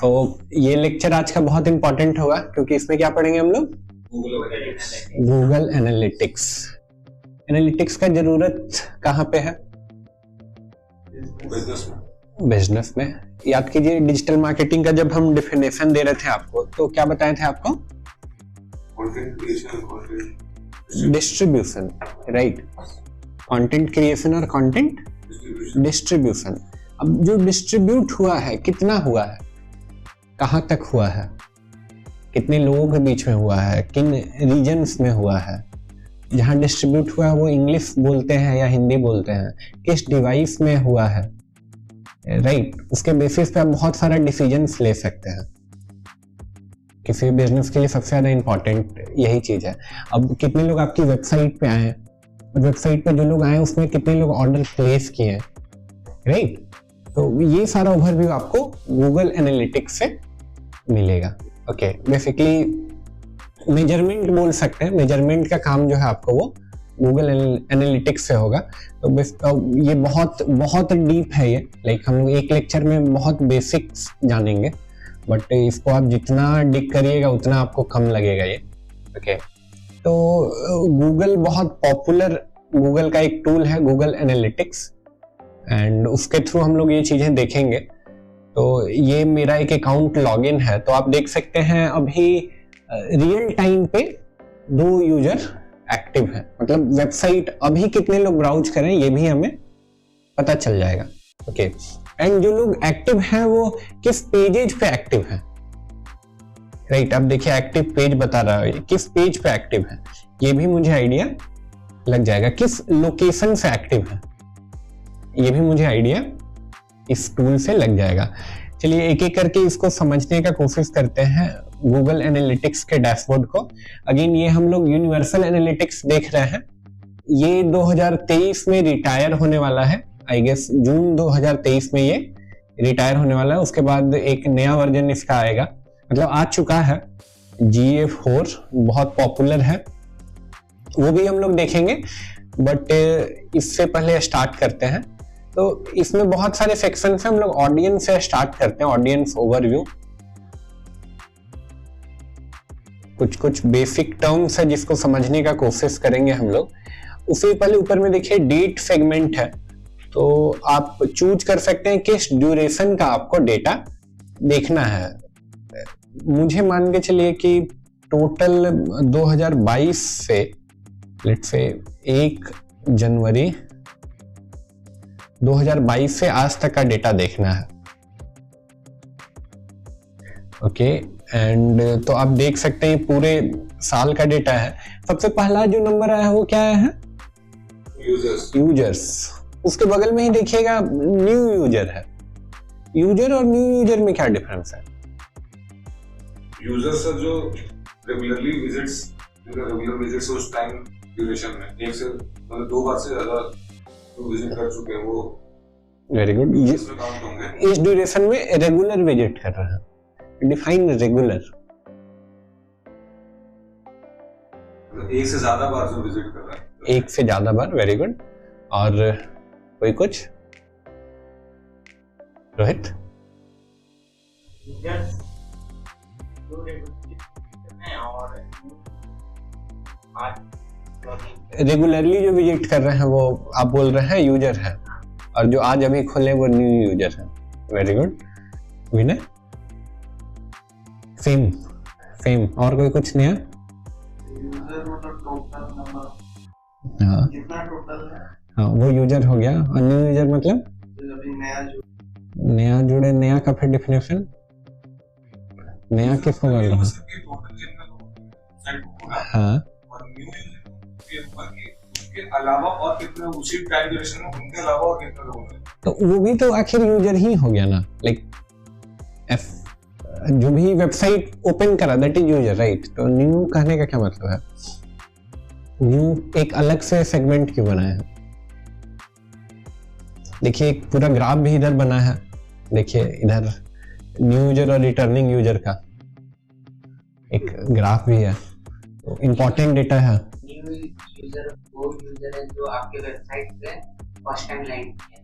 तो ये लेक्चर आज का बहुत इंपॉर्टेंट होगा क्योंकि इसमें क्या पढ़ेंगे हम लोग? Google analytics. एनालिटिक्स का जरूरत कहाँ पे है? बिजनेस में। याद कीजिए डिजिटल मार्केटिंग का जब हम डिफिनेशन दे रहे थे आपको तो क्या बताए थे आपको? Distribution, right. कंटेंट क्रिएशन और कंटेंट डिस्ट्रीब्यूशन। अब जो डिस्ट्रीब्यूट हुआ है कितना हुआ है, कहाँ तक हुआ है, कितने लोगों के बीच में हुआ है, किन रीजन्स में हुआ है, जहाँ डिस्ट्रीब्यूट हुआ है वो इंग्लिश बोलते हैं या हिंदी बोलते हैं, किस डिवाइस में हुआ है, राइट। उसके बेसिस पे आप बहुत सारा डिसीजंस ले सकते हैं। किसी बिजनेस के लिए सबसे ज़्यादा इंपॉर्टेंट यही चीज़ है। अब कितने लोग आपकी वेबसाइट पे आए, वेबसाइट पे जो लोग आए उसमें कितने लोग ऑर्डर प्लेस किए, राइट। तो ये सारा ओवरव्यू आपको गूगल एनालिटिक्स से मिलेगा। ओके, बेसिकली मेजरमेंट बोल सकते हैं। मेजरमेंट का काम जो है आपको वो गूगल एनालिटिक्स से होगा। तो ये बहुत बहुत डीप है ये, लाइक हम लोग एक लेक्चर में बहुत बेसिक्स जानेंगे, बट इसको आप जितना डिग करिएगा उतना आपको कम लगेगा ये। ओके, तो गूगल बहुत पॉपुलर, गूगल का एक टूल है गूगल एनालिटिक्स, एंड उसके थ्रू हम लोग ये चीज़ें देखेंगे। तो ये मेरा एक अकाउंट लॉगिन है, तो आप देख सकते हैं अभी रियल टाइम पे 2 यूजर एक्टिव है, मतलब वेबसाइट अभी कितने लोग ब्राउज करें ये भी हमें पता चल जाएगा। ओके, एंड जो लोग एक्टिव हैं वो किस पेजेज पे एक्टिव है, राइट। अब देखिए एक्टिव पेज बता रहा है, किस पेज पे एक्टिव है ये भी मुझे आइडिया लग जाएगा। किस लोकेशन से एक्टिव है ये भी मुझे आइडिया इस टूल से लग जाएगा। चलिए एक एक करके इसको समझने का कोशिश करते हैं गूगल एनालिटिक्स के डैशबोर्ड को। अगेन ये हम लोग यूनिवर्सल एनालिटिक्स देख रहे हैं। ये 2023 में रिटायर होने वाला है, आई गेस जून 2023 में ये रिटायर होने वाला है। उसके बाद एक नया वर्जन इसका आएगा, मतलब आ चुका है, GA4 बहुत पॉपुलर है, वो भी हम लोग देखेंगे। बट इससे पहले स्टार्ट करते हैं। तो इसमें बहुत सारे सेक्शन हैं, हम लोग ऑडियंस से स्टार्ट करते हैं, ऑडियंस ओवरव्यू। कुछ बेसिक टर्म्स है जिसको समझने का कोशिश करेंगे हम लोग। उससे पहले ऊपर में देखिए डेट सेगमेंट है, तो आप चूज कर सकते हैं किस ड्यूरेशन का आपको डेटा देखना है। मुझे मान के चलिए कि टोटल 2022 से लेट्स से 1 जनवरी 2022 से आज तक का डेटा देखना है। ओके, एंड तो आप देख सकते हैं पूरे साल का डेटा है। सबसे पहला जो नंबर आया है वो क्या है? यूजर्स। उसके बगल में ही देखिएगा न्यू यूजर है। यूजर और न्यू यूजर में क्या डिफरेंस है? यूजर्स जो रेगुलरली विजिट्स उस टाइम ड्यूरेशन में 1 से मतलब 2 बार से ज्यादा विजिट कर चुके हैं वो। Very good. इस ड्यूरेशन में रेगुलर विजिट कर रहे हैं, डिफाइन रेगुलर। 1 से ज्यादा बार जो विजिट कर रहा है, 1 से ज्यादा बार, वेरी गुड। और कोई कुछ? रोहित? रेगुलरली जो विजिट कर रहे हैं वो आप बोल रहे हैं यूजर है, और जो आज अभी खोले वो न्यू यूजर है। वेरी गुड विनय। सेम और कोई कुछ नया? यूजर मतलब टोटल नंबर, हाँ कितना टोटल है, हाँ वो यूजर हो गया। और न्यू यूजर मतलब अभी नया जुड़े, नया का फिर डेफिनेशन नया किसको बोल रहा हूँ? हाँ, के अलावा और कितना उसी टाइम ड्यूरेशन में उनके अलावा और कितना लोग हैं, तो वो भी तो आखिर यूजर ही हो गया ना। लाइक जो भी वेबसाइट ओपन करा दैट इज यूजर, राइट। तो न्यू कहने का क्या मतलब है? न्यू एक अलग से सेगमेंट क्यों बनाया है? देखिए एक पूरा ग्राफ भी इधर बना है, देखिए इधर न्यू यूजर और रिटर्निंग यूजर का एक ग्राफ भी है, तो इम्पोर्टेंट डेटा है। न्यू यूजर वो यूजर है जो आपके वेबसाइट पे फर्स्ट टाइम लैंड किया,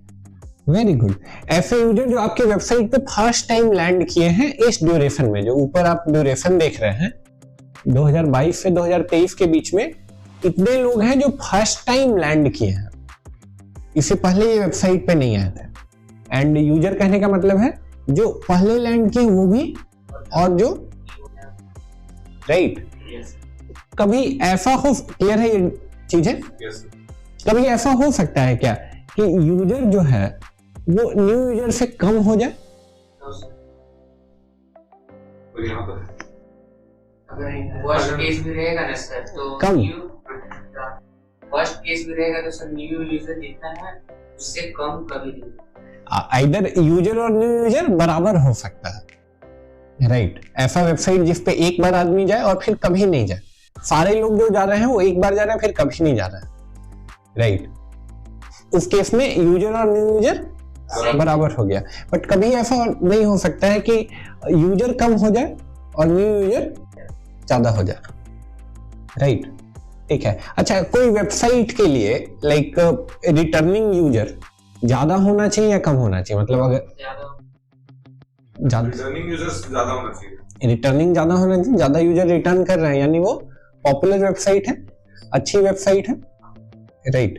वेरी गुड। ऐसे यूजर जो आपके वेबसाइट पे फर्स्ट टाइम लैंड किए हैं इस ड्यूरेशन में, जो ऊपर आप ड्यूरेशन देख रहे हैं 2022 से 2023 के बीच में, इतने लोग हैं जो फर्स्ट टाइम लैंड किए हैं, इससे पहले ये वेबसाइट पे नहीं आए थे। एंड यूजर कहने का मतलब है जो पहले लैंड किए वो भी, और जो राइट कभी ऐसा हो, क्लियर है ये चीजें? कभी ऐसा हो सकता है क्या कि यूजर जो है वो न्यू यूजर से कम हो जाए? वर्स्ट केस भी रहेगा ना सर, तो कम। वर्स्ट केस भी रहेगा तो सर न्यू यूजर जितना है उससे कम कभी नहीं। आइदर यूजर और न्यू यूजर बराबर हो सकता है, राइट। ऐसा वेबसाइट जिस पे एक बार आदमी जाए और फिर कभी नहीं जाए, सारे लोग जो जा रहे हैं वो एक बार जा रहे हैं फिर कभी नहीं जा रहे हैं, राइट। उस केस में यूजर और न्यू यूजर बराबर हो गया। बट कभी ऐसा नहीं हो सकता है कि यूजर कम हो जाए और न्यू यूजर ज्यादा हो जाए, राइट। ठीक है। अच्छा, कोई वेबसाइट के लिए लाइक रिटर्निंग यूजर ज्यादा होना चाहिए या कम होना चाहिए? मतलब अगर रिटर्निंग यूजर्स ज्यादा होना चाहिए, रिटर्निंग ज्यादा होना चाहिए, ज्यादा यूजर रिटर्न कर रहे हैं यानी वो पॉपुलर वेबसाइट है, अच्छी वेबसाइट है, राइट।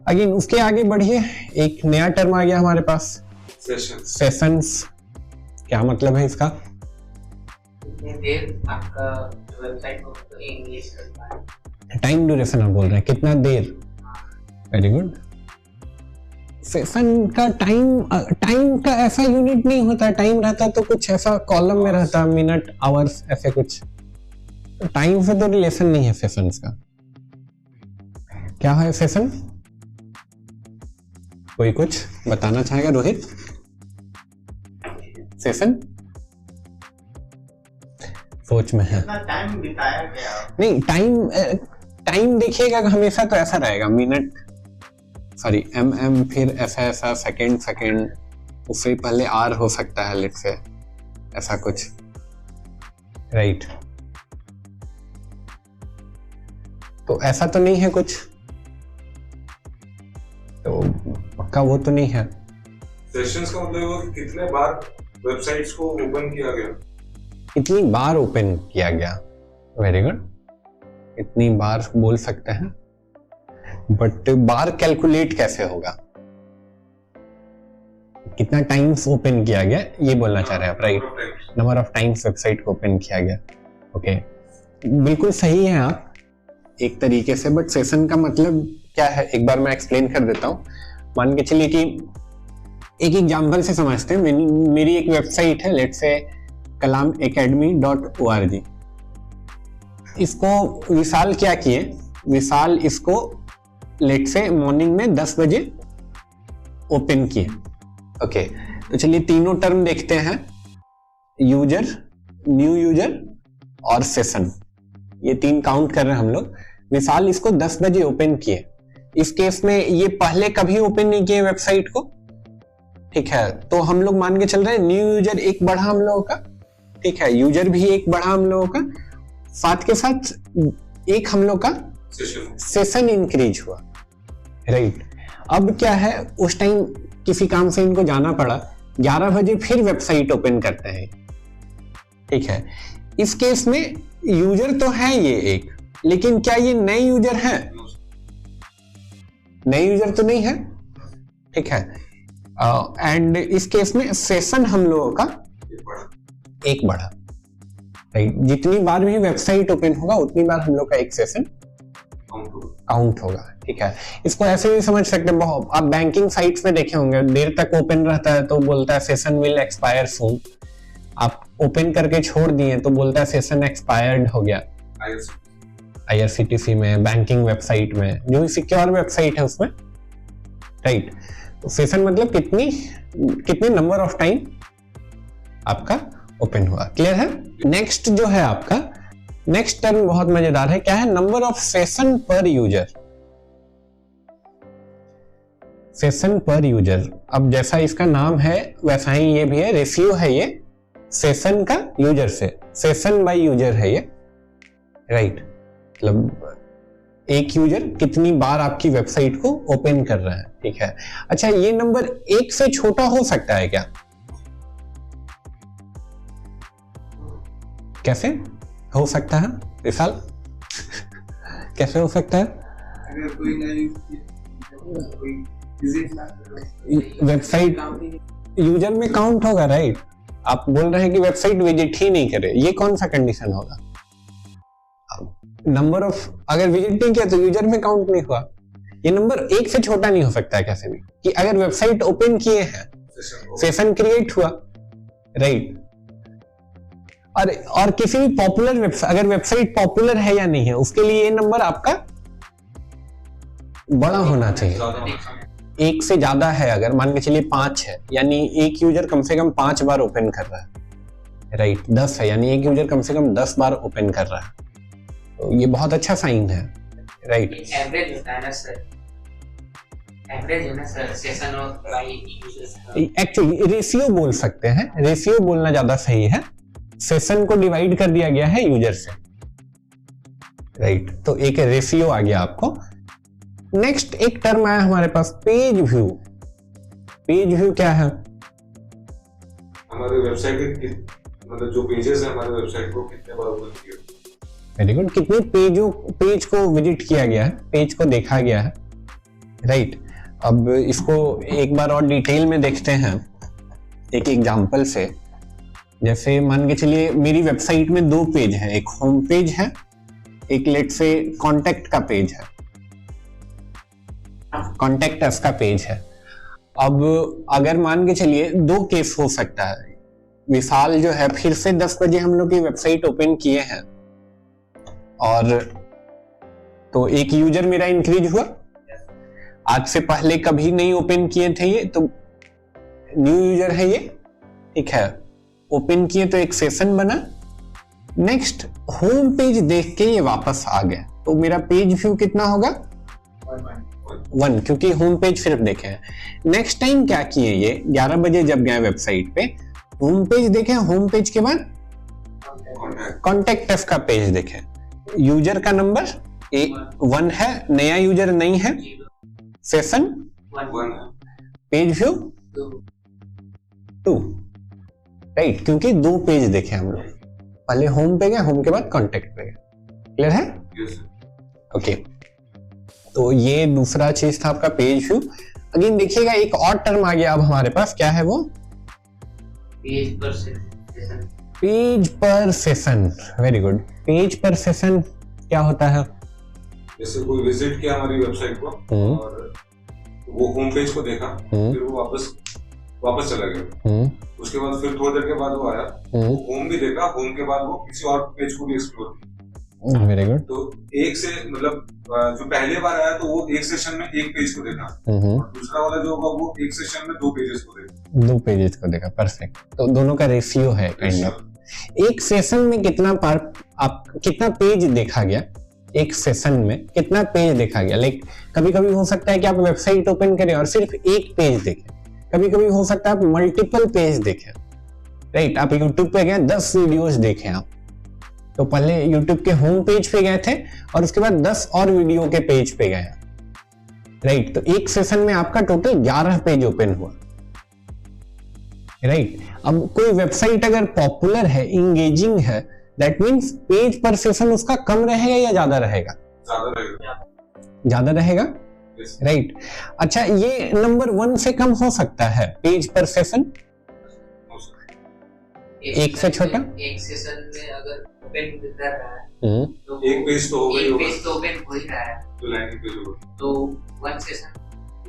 अगेन उसके आगे बढ़िए, एक नया टर्म आ गया हमारे पास, सेशंस। क्या मतलब है इसका? कितनी देर आपका वेबसाइट को इंगेज करता है, टाइम ड्यूरेशन आप बोल रहे हैं, कितना देर? Very good. सेशन का टाइम का ऐसा यूनिट नहीं होता, टाइम रहता तो कुछ ऐसा कॉलम में रहता, मिनट, आवर्स, ऐसे कुछ। टाइम से तो रिलेशन नहीं है सेशंस का। क्या है सेशन? कोई कुछ बताना चाहेगा? रोहित, सेशन सोच में है। टाइम बिताया गया नहीं, टाइम देखिएगा हमेशा तो ऐसा रहेगा, मिनट, सॉरी एम, फिर ऐसा सेकेंड, उससे पहले आर हो सकता है, लेट से ऐसा कुछ, राइट। तो ऐसा तो नहीं है कुछ, तो पक्का वो तो नहीं है। सेशंस का मतलब वो कितने बार वेबसाइट्स को ओपन किया गया, इतनी बार ओपन किया गया। वेरी गुड, इतनी बार बोल सकते हैं, बट बार कैलकुलेट कैसे होगा? कितना टाइम्स ओपन किया गया ये बोलना चाह रहे हैं आप, right. Number of times website को ओपन किया गया, ओके। बिल्कुल सही है आप एक तरीके से, बट सेशन का मतलब क्या है एक बार मैं एक्सप्लेन कर देता हूँ। मान के चलिए कि एक एग्जाम्पल से समझते हैं। मेरी एक वेबसाइट है, लेट्स से kalamacademy.org। इसको विशाल क्या किए, विशाल इसको लेट से मॉर्निंग में 10 बजे ओपन किए, ओके। तो चलिए तीनों टर्म देखते हैं, यूजर, न्यू यूजर और सेशन, ये तीन काउंट कर रहे हैं हम लोग। विशाल इसको 10 बजे ओपन किए। इस केस में ये पहले कभी ओपन नहीं किए वेबसाइट को, ठीक है। तो हम लोग मान के चल रहे हैं न्यू यूजर एक बढ़ा हम लोगों का, ठीक है, यूजर भी एक बढ़ा हम लोगों का, साथ के साथ एक हम लोग का सेशन इंक्रीज हुआ, राइट। अब क्या है, उस टाइम किसी काम से इनको जाना पड़ा, 11 बजे फिर वेबसाइट ओपन करते हैं, ठीक है। इस केस में यूजर तो है ये एक, लेकिन क्या ये नए यूजर है? नए यूजर तो नहीं है, ठीक है। एंड इस केस में सेशन हम लोगों का एक बढ़ा, राइट। जितनी बार भी वेबसाइट ओपन होगा उतनी बार हम लोग का एक सेशन काउंट होगा, ठीक है। इसको ऐसे भी समझ सकते हैं, बहुत आप बैंकिंग साइट्स में देखे होंगे, देर तक ओपन रहता है तो बोलता है सेशन विल एक्सपायर सून। आप ओपन करके छोड़ दिए तो बोलता है सेशन एक्सपायर्ड हो गया। IRCTC में, बैंकिंग वेबसाइट में, जो भी सिक्योर वेबसाइट है उसमें, राइट। तो सेशन मतलब कितने नंबर ऑफ टाइम आपका ओपन हुआ, क्लियर है। नेक्स्ट जो है आपका, नेक्स्ट टर्म बहुत मजेदार है, क्या है? नंबर ऑफ सेशन पर यूजर। सेशन पर यूजर, अब जैसा इसका नाम है वैसा ही ये भी है, रेशियो है ये सेशन का यूजर से, सेशन बाय यूजर है ये, राइट। मतलब एक यूजर कितनी बार आपकी वेबसाइट को ओपन कर रहा है, ठीक है। अच्छा, ये नंबर 1 से छोटा हो सकता है क्या? कैसे हो सकता है विशाल? कैसे हो सकता है? अगर कोई ना यूज किया, कोई विजिट ना करो, वेबसाइट यूजर में काउंट होगा, राइट? आप बोल रहे हैं कि वेबसाइट विजिट ही नहीं करे, ये कौन सा कंडीशन होगा? नंबर ऑफ, अगर विजिट नहीं किया तो यूजर में काउंट नहीं हुआ। ये नंबर 1 से छोटा नहीं हो सकता है कैसे भी, कि अगर वेबसाइट ओपन किए हैं, सेशन क्रिएट हुआ, राइट? और किसी भी पॉपुलर वेबसाइट, अगर वेबसाइट पॉपुलर है या नहीं है, उसके लिए ये नंबर आपका बड़ा होना चाहिए। 1 से ज्यादा है, अगर मान के चलिए 5 है, यानी एक यूजर कम से कम 5 बार ओपन कर रहा है, राइट? 10 है, यानी एक यूजर कम से कम 10 बार ओपन कर रहा है, तो ये बहुत अच्छा साइन है, राइट? एवरेज होता है ना सर, एवरेज है ना sir, session of by users. Actually ratio बोल सकते हैं, रेशियो बोलना ज्यादा सही है। सेशन को डिवाइड कर दिया गया है यूजर से, राइट? तो एक रेशियो आ गया आपको। नेक्स्ट एक टर्म आया हमारे पास, पेज व्यू। पेज व्यू क्या है? हमारे वेबसाइट के मतलब जो पेजेस है हमारे वेबसाइट को कितने बार ओपन किए। Very good. कितने पेज को विजिट किया गया है, पेज को देखा गया है, राइट? अब इसको एक बार और डिटेल में देखते हैं एक एग्जांपल से। जैसे मान के चलिए मेरी वेबसाइट में 2 पेज हैं, एक होम पेज है, एक लेट से कॉन्टेक्ट का पेज है, कॉन्टेक्ट अस का पेज है। अब अगर मान के चलिए 2 केस हो सकता है। विशाल जो है फिर से 10 बजे हम लोग की वेबसाइट ओपन किए हैं, और तो एक यूजर मेरा इंक्रीज हुआ। आज से पहले कभी नहीं ओपन किए थे ये, तो न्यू यूजर है ये, ठीक है। ओपन किए तो एक सेशन बना। नेक्स्ट होम पेज देख के ये वापस आ गया, तो मेरा पेज व्यू कितना होगा? 1, क्योंकि होम पेज सिर्फ देखे हैं। नेक्स्ट टाइम क्या किए ये 11 बजे जब गए वेबसाइट पे, होम पेज देखे, होम पेज के बाद कॉन्टेक्ट अस का पेज देखे। यूजर का नंबर 1 है, नया यूजर नहीं है, सेशन 1 पेज व्यू 2, राइट? क्योंकि 2 पेज देखे हम लोग, पहले होम पे गए, होम के बाद कॉन्टेक्ट पे गए। क्लियर है? ओके, तो ये दूसरा चीज था आपका पेज व्यू। अगेन देखिएगा एक और टर्म आ गया अब हमारे पास, क्या है वो? पेज पर सेशन। पेज पर सेशन, वेरी गुड। पेज पर सेशन क्या होता है? जैसे कोई विजिट किया हमारी वेबसाइट को और वो होम पेज को देखा, फिर वो वापस चला गया। उसके बाद फिर थोड़ी देर के बाद वो आया, होम भी देखा, होम के बाद वो किसी और पेज को भी एक्सप्लोर किया। Very good. तो एक से मतलब जो पहले बार आया तो वो एक सेशन में एक पेज को देखा, और दूसरा वाला जो होगा वो एक सेशन में 2 पेजेस को देखा। 2 पेजेस को देखा, परफेक्ट। तो दोनों का रेशियो है काइंड ऑफ। एक सेशन में कितना पेज देखा गया, एक सेशन में कितना पेज देखा गया। लाइक कभी कभी हो सकता है कि आप वेबसाइट ओपन करें और सिर्फ एक पेज देखें, कभी कभी हो सकता है आप मल्टीपल पेज देखें, राइट? आप यूट्यूब पे गए, 10 वीडियोस देखें आप, तो पहले यूट्यूब के होम पेज पे गए थे और उसके बाद 10 और वीडियो के पेज पे गए, राइट? तो एक सेशन में आपका टोटल 11 पेज ओपन हुआ, राइट? अब कोई वेबसाइट अगर पॉपुलर है, इंगेजिंग है, दैट मीन्स पेज पर सेशन उसका कम रहेगा या ज्यादा रहेगा? ज्यादा रहेगा, राइट? अच्छा, ये नंबर 1 से कम हो सकता है पेज पर सेशन? 1 से छोटा? एक सेशन में अगर ओपन कर रहा है तो एक पेज तो होगा ही होगा, पेज तो ओपन हो ही रहा है, तो लैंडिंग पेज होगा, तो 1 session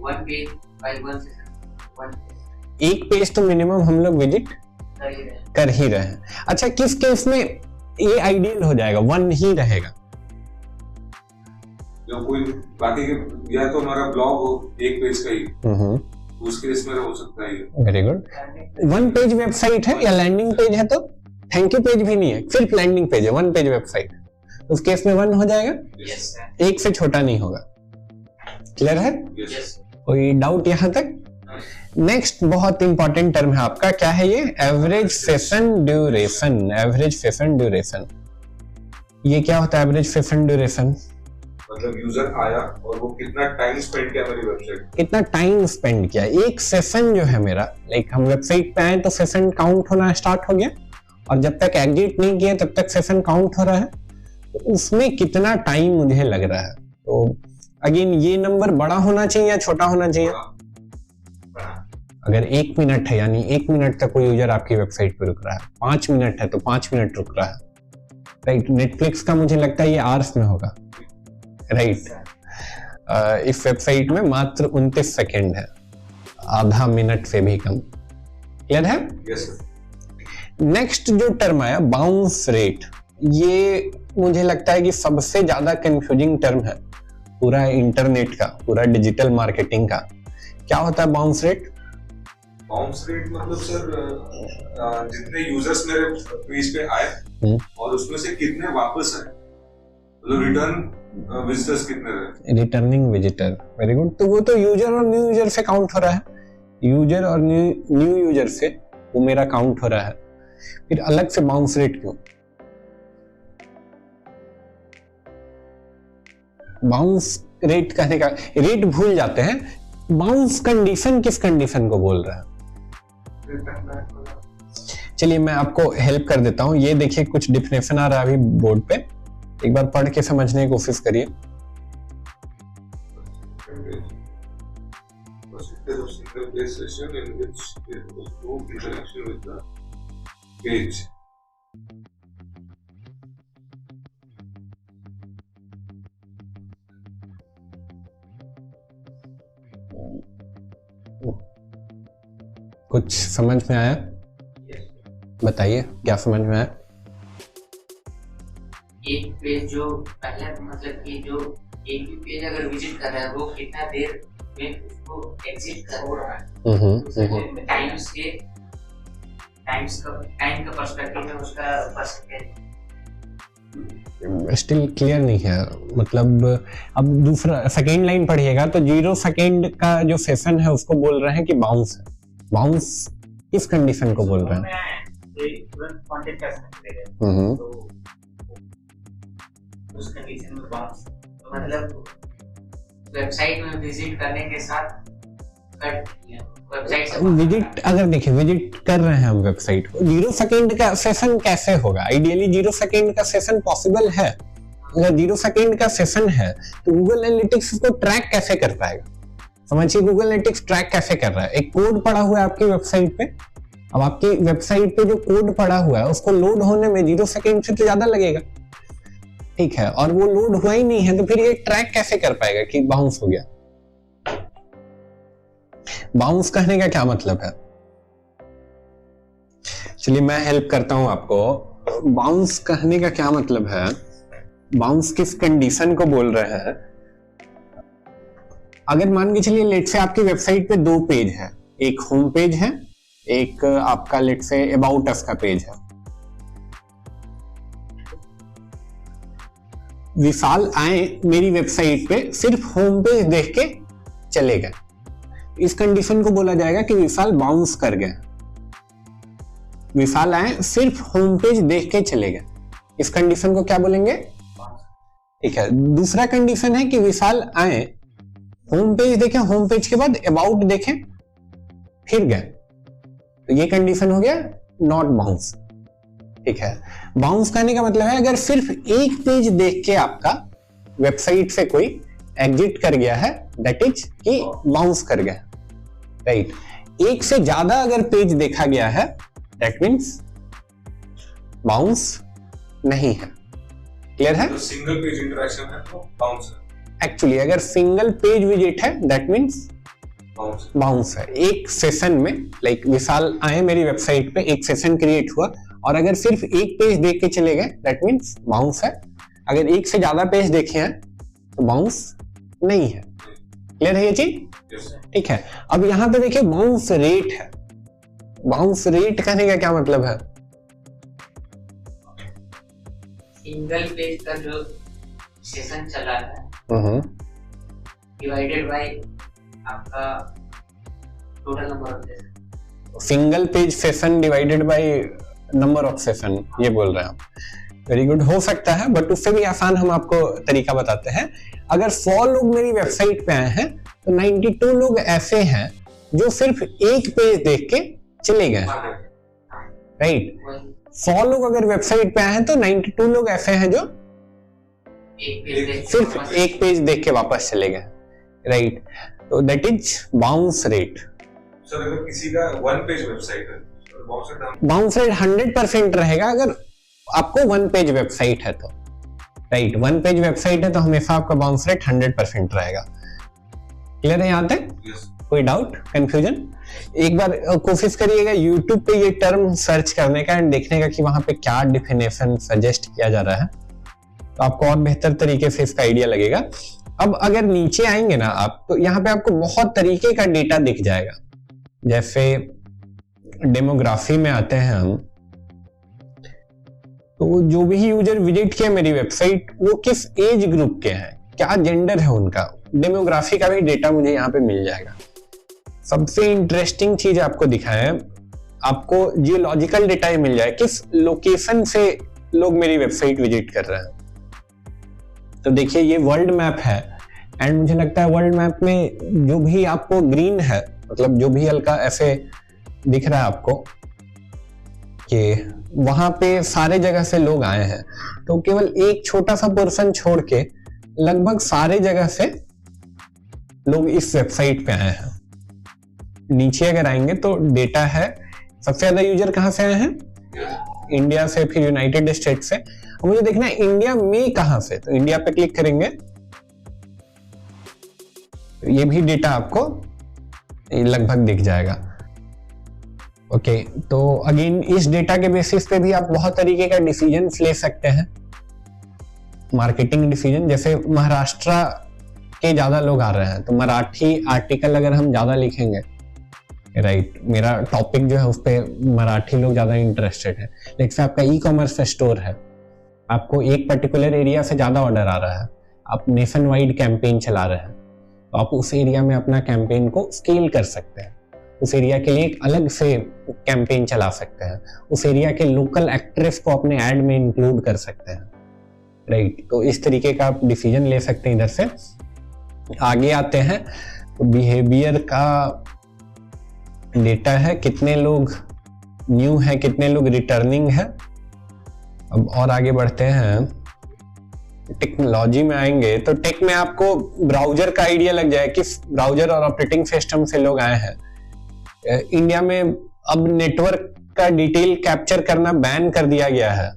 1 page by 1 session 1 page, एक पेज तो मिनिमम हम लोग विजिट कर ही रहे हैं। अच्छा, किस केस में ये आइडियल हो जाएगा, 1 ही रहेगा? जो कोई बाकी या तो हमारा ब्लॉग हो एक पेज का ही, उस केस में हो सकता है ये। Very good. 1 पेज वेबसाइट है या लैंडिंग पेज है तो थैंक यू पेज भी नहीं है, सिर्फ लैंडिंग पेज है, 1 पेज वेबसाइट, उस केस में 1 हो जाएगा, यस सर, 1 से छोटा नहीं होगा। क्लियर है? यस। कोई डाउट यहां तक? नेक्स्ट बहुत इंपॉर्टेंट टर्म है आपका, क्या है ये? Average session duration. Average session duration, ये क्या होता है एवरेज सेशन ड्यूरेशन? मतलब यूजर आया और वो कितना टाइम स्पेंड किया मेरी वेबसाइट, कितना टाइम स्पेंड किया। एक सेशन जो है मेरा, लाइक हम वेबसाइट पे आए तो सेशन काउंट होना स्टार्ट हो गया, और जब तक एग्जिट नहीं किया तब तक सेशन काउंट हो रहा है, तो उसमें कितना टाइम मुझे लग रहा है। तो अगेन ये नंबर बड़ा होना चाहिए या छोटा होना चाहिए? अगर 1 मिनट है यानी 1 मिनट तक कोई यूजर आपकी वेबसाइट पे रुक रहा है, 5 मिनट है तो 5 मिनट रुक रहा है, राइट। नेटफ्लिक्स का मुझे लगता है ये आवर्स में होगा, राइट। इस वेबसाइट में मात्र 29 सेकेंड है, आधा मिनट से भी कम। क्लियर है? यस। नेक्स्ट जो टर्म आया बाउंस रेट, ये मुझे लगता है कि सबसे ज्यादा कंफ्यूजिंग टर्म है पूरा इंटरनेट का, पूरा डिजिटल मार्केटिंग का। क्या होता है बाउंस रेट? बाउंस रेट मतलब सर जितने यूजर्स मेरे पेज पे आए और उसमें से कितने वापस आए, मतलब रिटर्न विजिटर्स कितने रहे। Returning visitor, very good. तो वो तो यूजर और न्यू यूजर से काउंट हो रहा है, यूजर और न्यू यूजर से वो मेरा काउंट हो रहा है। फिर अलग से बाउंस रेट क्यों? बाउंस रेट कहने का, रेट भूल जाते हैं, बाउंस कंडीशन किस कंडीशन को बोल रहा है? चलिए मैं आपको हेल्प कर देता हूं। ये देखिए कुछ डिफिनेशन आ रहा है अभी बोर्ड पे, एक बार पढ़ के समझने की कोशिश करिए। कुछ समझ में आया? बताइए क्या समझ में आया? एक पेज जो पहले मतलब कि जो एक भी पेज अगर विजिट कर रहा है वो कितना देर में उसको एग्जिट कर रहा है, टाइम का पर्सपेक्टिव में उसका परसेंटेज स्टिल क्लियर नहीं है। मतलब अब दूसरा सेकेंड लाइन पढ़िएगा तो 0 सेकेंड का जो सेशन है उसको बोल रहे हैं कि बाउंस है। बाउंस किस कंडीशन को बोल रहे हैं? तो उस कंडीशन में बाउंस, तो मतलब वेबसाइट में विजिट करने के साथ कट किया, वेबसाइट से विजिट अगर देखिए विजिट कर रहे हैं हम वेबसाइट को, 0 सेकेंड का सेशन कैसे होगा? आइडियली 0 सेकेंड का सेशन पॉसिबल है। अगर 0 सेकेंड का सेशन है तो गूगल एनालिटिक्स उसको ट्रैक कैसे कर पाएगा? समझिए गूगल एनालिटिक्स ट्रैक कैसे कर रहा है। एक कोड पड़ा हुआ है आपकी वेबसाइट पे, अब आपकी वेबसाइट पे जो कोड पड़ा हुआ है उसको लोड होने में 0 सेकेंड से तो ज्यादा लगेगा, ठीक है, और वो लोड हुआ ही नहीं है, तो फिर ये ट्रैक कैसे कर पाएगा कि बाउंस हो गया? बाउंस कहने का क्या मतलब है? चलिए मैं हेल्प करता हूं आपको। बाउंस कहने का क्या मतलब है? बाउंस किस कंडीशन को बोल रहे हैं? अगर मान के चलिए लेट से आपकी वेबसाइट पे 2 पेज है, एक होम पेज है, एक आपका लेट से अबाउट अस का पेज है। विशाल आए मेरी वेबसाइट पे, सिर्फ होम पेज देख के चले गए, इस कंडीशन को बोला जाएगा कि विशाल बाउंस कर गए। विशाल आए सिर्फ होम पेज देख के चले गए, इस कंडीशन को क्या बोलेंगे? ठीक है। दूसरा कंडीशन है कि विशाल आए, होम पेज देखें, होम पेज के बाद अबाउट देखें, फिर गए, तो ये कंडीशन हो गया नॉट बाउंस, ठीक है। बाउंस करने का मतलब है अगर सिर्फ एक पेज देख के आपका वेबसाइट से कोई एग्जिट कर गया है, दैट इज कि बाउंस कर गया, राइट। एक से ज्यादा अगर पेज देखा गया है दैट मींस बाउंस नहीं है। क्लियर है? तो सिंगल पेज इंटरेक्शन है तो बाउंस है। एक्चुअली अगर सिंगल पेज विजिट है दैट मींस बाउंस है। एक सेशन में लाइक विशाल आए मेरी वेबसाइट पे, एक सेशन क्रिएट हुआ और अगर सिर्फ एक पेज देख के चले गए दैट मींस बाउंस है। अगर एक से ज्यादा पेज देखे हैं तो बाउंस नहीं है। क्लियर है ये चीज? ठीक है। अब यहां पे देखिए बाउंस रेट है। बाउंस रेट कहने का क्या मतलब है? सिंगल पेज का जो सेशन चला है डिवाइडेड बाय आपका total number of session. Single page session divided by number of session, ये बोल रहे हैं आप। वेरी गुड, हो सकता है, बट उससे भी आसान हम आपको तरीका बताते हैं। अगर 100 लोग मेरी वेबसाइट पे आए हैं तो 92 लोग ऐसे हैं जो सिर्फ एक पेज देख के चले गए, राइट। 100 लोग अगर वेबसाइट पे आए हैं तो 92 लोग ऐसे हैं जो सिर्फ एक पेज देख के वापस चले गए, राइट। तो that is bounce rate. Sir अगर किसी का 1 पेज वेबसाइट है, बाउंस रेट 100% रहेगा अगर आपको 1 पेज वेबसाइट है तो, राइट। 1 पेज वेबसाइट है तो हमेशा आपका बाउंस रेट 100% रहेगा। क्लियर है यहाँ तक? कोई डाउट, कंफ्यूजन? एक बार कोशिश करिएगा YouTube पे ये टर्म सर्च करने का एंड देखने का कि वहां पे क्या डिफिनेशन सजेस्ट किया जा रहा है, तो आपको और बेहतर तरीके से इसका आइडिया लगेगा। अब अगर नीचे आएंगे ना आप, तो यहाँ पे आपको बहुत तरीके का डेटा दिख जाएगा। जैसे डेमोग्राफी में आते हैं हम, तो जो भी यूजर विजिट किया मेरी वेबसाइट वो किस एज ग्रुप के हैं, क्या जेंडर है उनका, डेमोग्राफी का भी डेटा मुझे यहाँ पे मिल जाएगा। सबसे इंटरेस्टिंग चीज आपको दिखाया है, आपको जियोलॉजिकल डेटा ही मिल जाए, किस लोकेशन से लोग मेरी वेबसाइट विजिट कर रहे हैं। तो देखिए ये वर्ल्ड मैप है एंड मुझे लगता है वर्ल्ड मैप में जो भी आपको ग्रीन है, मतलब जो भी हल्का ऐसे दिख रहा है आपको कि वहां पे सारे जगह से लोग आए हैं, तो केवल एक छोटा सा पोर्शन छोड़ के लगभग सारे जगह से लोग इस वेबसाइट पे आए हैं। नीचे अगर आएंगे तो डेटा है, सबसे ज्यादा यूजर कहां से आए हैं? इंडिया से, फिर यूनाइटेड स्टेट से। और मुझे देखना है इंडिया में कहां से, तो इंडिया पे क्लिक करेंगे, ये भी डेटा आपको लगभग दिख जाएगा। ओके, तो अगेन इस डेटा के बेसिस पे भी आप बहुत तरीके का डिसीजन ले सकते हैं, मार्केटिंग डिसीजन। जैसे महाराष्ट्र के ज्यादा लोग आ रहे हैं तो मराठी आर्टिकल अगर हम ज्यादा लिखेंगे, राइट, मेरा टॉपिक जो है उस पे मराठी लोग ज्यादा इंटरेस्टेड है। लेकिन आपका ई कॉमर्स स्टोर है, आपको एक पर्टिकुलर एरिया से ज्यादा ऑर्डर आ रहा है, आप नेशन वाइड कैंपेन चला रहे हैं, तो आप उस एरिया में अपना कैंपेन को स्केल कर सकते हैं, उस एरिया के लिए एक अलग से कैंपेन चला सकते हैं, उस एरिया के लोकल एक्ट्रेस को अपने ऐड में इंक्लूड कर सकते हैं, राइट। तो इस तरीके का आप डिसीजन ले सकते हैं। इधर से आगे आते हैं तो बिहेवियर का डेटा है, कितने लोग न्यू है, कितने लोग रिटर्निंग है। अब और आगे बढ़ते हैं, टेक्नोलॉजी में आएंगे तो टेक में आपको ब्राउजर का आइडिया लग जाए, किस ब्राउजर और ऑपरेटिंग सिस्टम से लोग आए हैं। इंडिया में अब नेटवर्क का डिटेल कैप्चर करना बैन कर दिया गया है,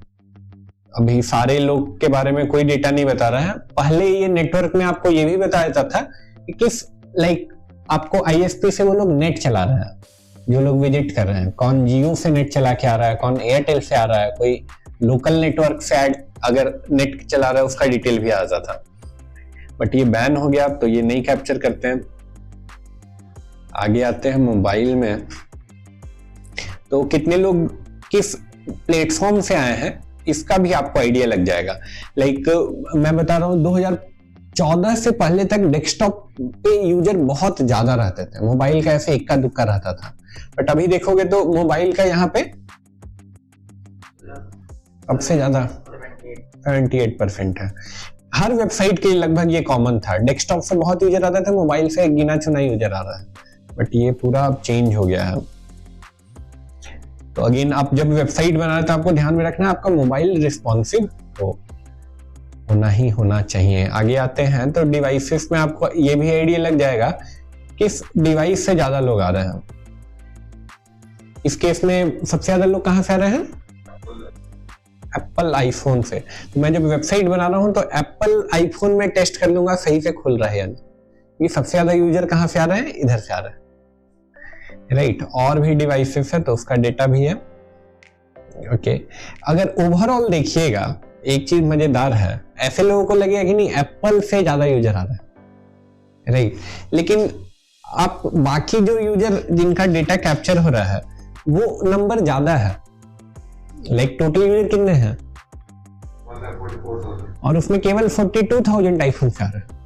अभी सारे लोग के बारे में कोई डेटा नहीं बता रहा है। पहले ये नेटवर्क में आपको ये भी बताया जाता था कि किस आपको आईएसपी से वो लोग नेट चला रहे हैं, जो लोग विजिट कर रहे हैं, कौन जियो से नेट चला के आ रहा है, कौन एयरटेल से आ रहा है, कोई लोकल नेटवर्क से अगर नेट चला रहा है उसका डिटेल भी आ जाता था। बट ये बैन हो गया, तो ये नहीं कैप्चर करते हैं। आगे आते हैं मोबाइल में, तो कितने लोग किस प्लेटफॉर्म से आए हैं इसका भी आपको आइडिया लग जाएगा। लाइक मैं बता रहा हूँ 2014 से पहले तक डेस्कटॉप पे यूजर बहुत ज्यादा रहते थे, मोबाइल का ऐसे इक्का दुक्का रहता था। बट अभी देखोगे तो मोबाइल का यहाँ पे अब से ज्यादा 78% है। हर वेबसाइट के लिए लगभग ये कॉमन था, डेस्कटॉप से बहुत यूजर आता था, मोबाइल से गिना चुना यूजर आ रहा है। बट ये पूरा अब चेंज हो गया है। तो अगेन आप जब वेबसाइट बना रहे तो आपको ध्यान में रखना आपका मोबाइल रिस्पॉन्सिव होना ही होना चाहिए। आगे आते हैं तो डिवाइसेस में आपको ये भी आइडिया लग जाएगा किस डिवाइस से ज्यादा लोग आ रहे हैं। इस केस में सबसे ज्यादा लोग कहां से आ रहे हैं? एप्पल आईफोन से। तो मैं जब वेबसाइट बना रहा हूं तो एप्पल आईफोन में टेस्ट कर लूंगा सही से खुल रहा है या नहीं। ये सबसे ज्यादा यूजर कहां से आ रहे हैं? इधर से आ रहे हैं, राइट। और भी डिवाइसेस है तो उसका डेटा भी है। ओके, अगर ओवरऑल देखिएगा एक चीज मजेदार है, ऐसे लोगों को लगेगा कि नहीं एप्पल से ज्यादा यूजर आ रहा है, राइट। लेकिन आप बाकी जो यूजर जिनका डेटा कैप्चर हो रहा है वो नंबर ज्यादा है। लाइक टोटल यूजर कितने हैं? 1,44,000 और उसमें केवल 42,000 आईफोन से आ रहा है।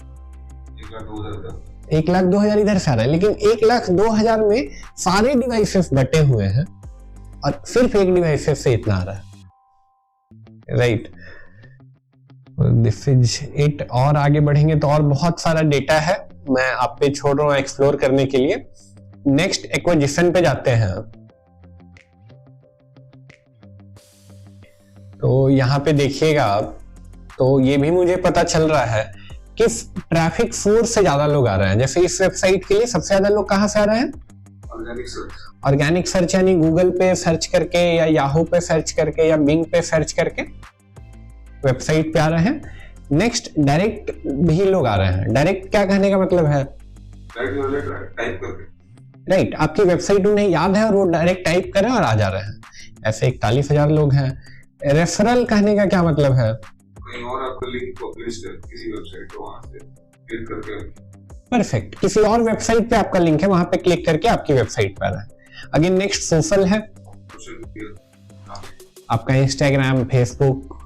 1,02,000 इधर से आ रहा है। लेकिन 1,02,000 में सारे डिवाइसेस बटे हुए हैं और सिर्फ एक डिवाइसेस से इतना आ रहा है। Right, this is it. और आगे बढ़ेंगे तो और बहुत सारा डेटा है, मैं आप पे छोड़ रहा हूँ एक्सप्लोर करने के लिए। नेक्स्ट एक्विजिशन पे जाते हैं। तो यहाँ पे देखिएगा आप, तो ये भी मुझे पता चल रहा है कि ट्रैफिक सोर्स से ज्यादा लोग आ रहे हैं। जैसे इस वेबसाइट के लिए सबसे ज्यादा लोग कहाँ से आ रहे हैं? ऑर्गेनिक सर्च, यानी गूगल पे सर्च करके या याहू पे सर्च करके या बिंग पे सर्च करके वेबसाइट पे आ रहे हैं। नेक्स्ट डायरेक्ट भी लोग आ रहे हैं। डायरेक्ट क्या कहने का मतलब है? टाइप करके, राइट, आपकी वेबसाइट उन्हें याद है और वो डायरेक्ट टाइप करें और आ जा रहे हैं। ऐसे 41,000 लोग हैं। रेफरल कहने का क्या मतलब है? कहीं और आपको लिंक पब्लिश है किसी वेबसाइट को, वहां से क्लिक करके, परफेक्ट, किसी और वेबसाइट पे आपका लिंक है, वहां पे क्लिक करके आपकी वेबसाइट पे आ रहा है। अगेन नेक्स्ट सोशल है, आपका इंस्टाग्राम, फेसबुक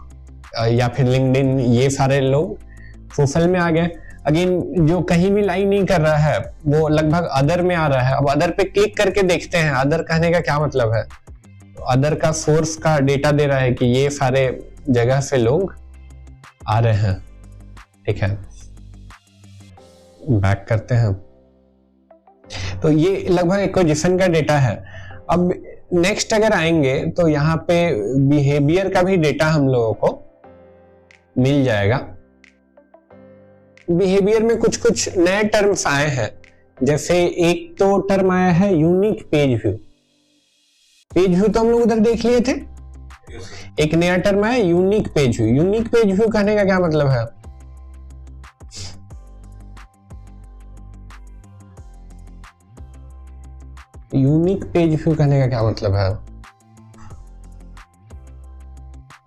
या फिर लिंक्डइन, ये सारे लोग सोशल में आ गए। अगेन जो कहीं भी लाइन नहीं कर रहा है वो लगभग अदर में आ रहा है। अब अदर पे क्लिक करके देखते हैं, अदर कहने का क्या मतलब है? तो अदर का सोर्स का डेटा दे रहा है कि ये सारे जगह से लोग आ रहे हैं। ठीक है, बैक करते हैं। तो ये लगभग एक्विजिशन का डेटा है। अब नेक्स्ट अगर आएंगे तो यहाँ पे बिहेवियर का भी डेटा हम लोगों को मिल जाएगा। बिहेवियर में कुछ कुछ नए टर्म्स आए हैं। जैसे एक तो टर्म आया है unique page view. Page view तो हम लोग उधर देख लिए थे। एक नया टर्म है unique page view. Unique page view कहने का क्या मतलब है? यूनिक पेज व्यू कहने का क्या मतलब है?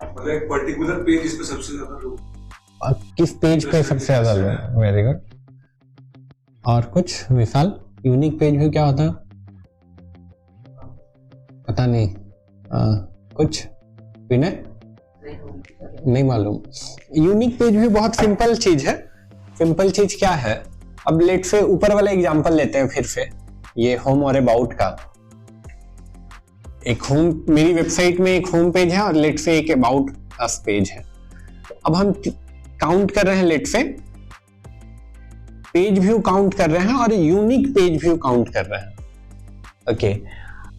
मतलब एक पर्टिकुलर पेज इस पे सबसे ज्यादा लोग, किस पेज पे सबसे ज्यादा लोग? Very good. और कुछ विशाल, यूनिक पेज व्यू क्या होता है? पता नहीं। कुछ विनय नहीं मालूम। यूनिक पेज व्यू बहुत सिंपल चीज है। सिंपल चीज क्या है? अब लेट से ऊपर वाला एग्जांपल लेते हैं फिर से, ये होम और अबाउट का। एक होम, मेरी वेबसाइट में एक होम पेज है और लेट से एक अबाउट अस पेज है। अब हम काउंट कर रहे हैं, लेट से पेज व्यू काउंट कर रहे हैं और यूनिक पेज व्यू काउंट कर रहे हैं। ओके,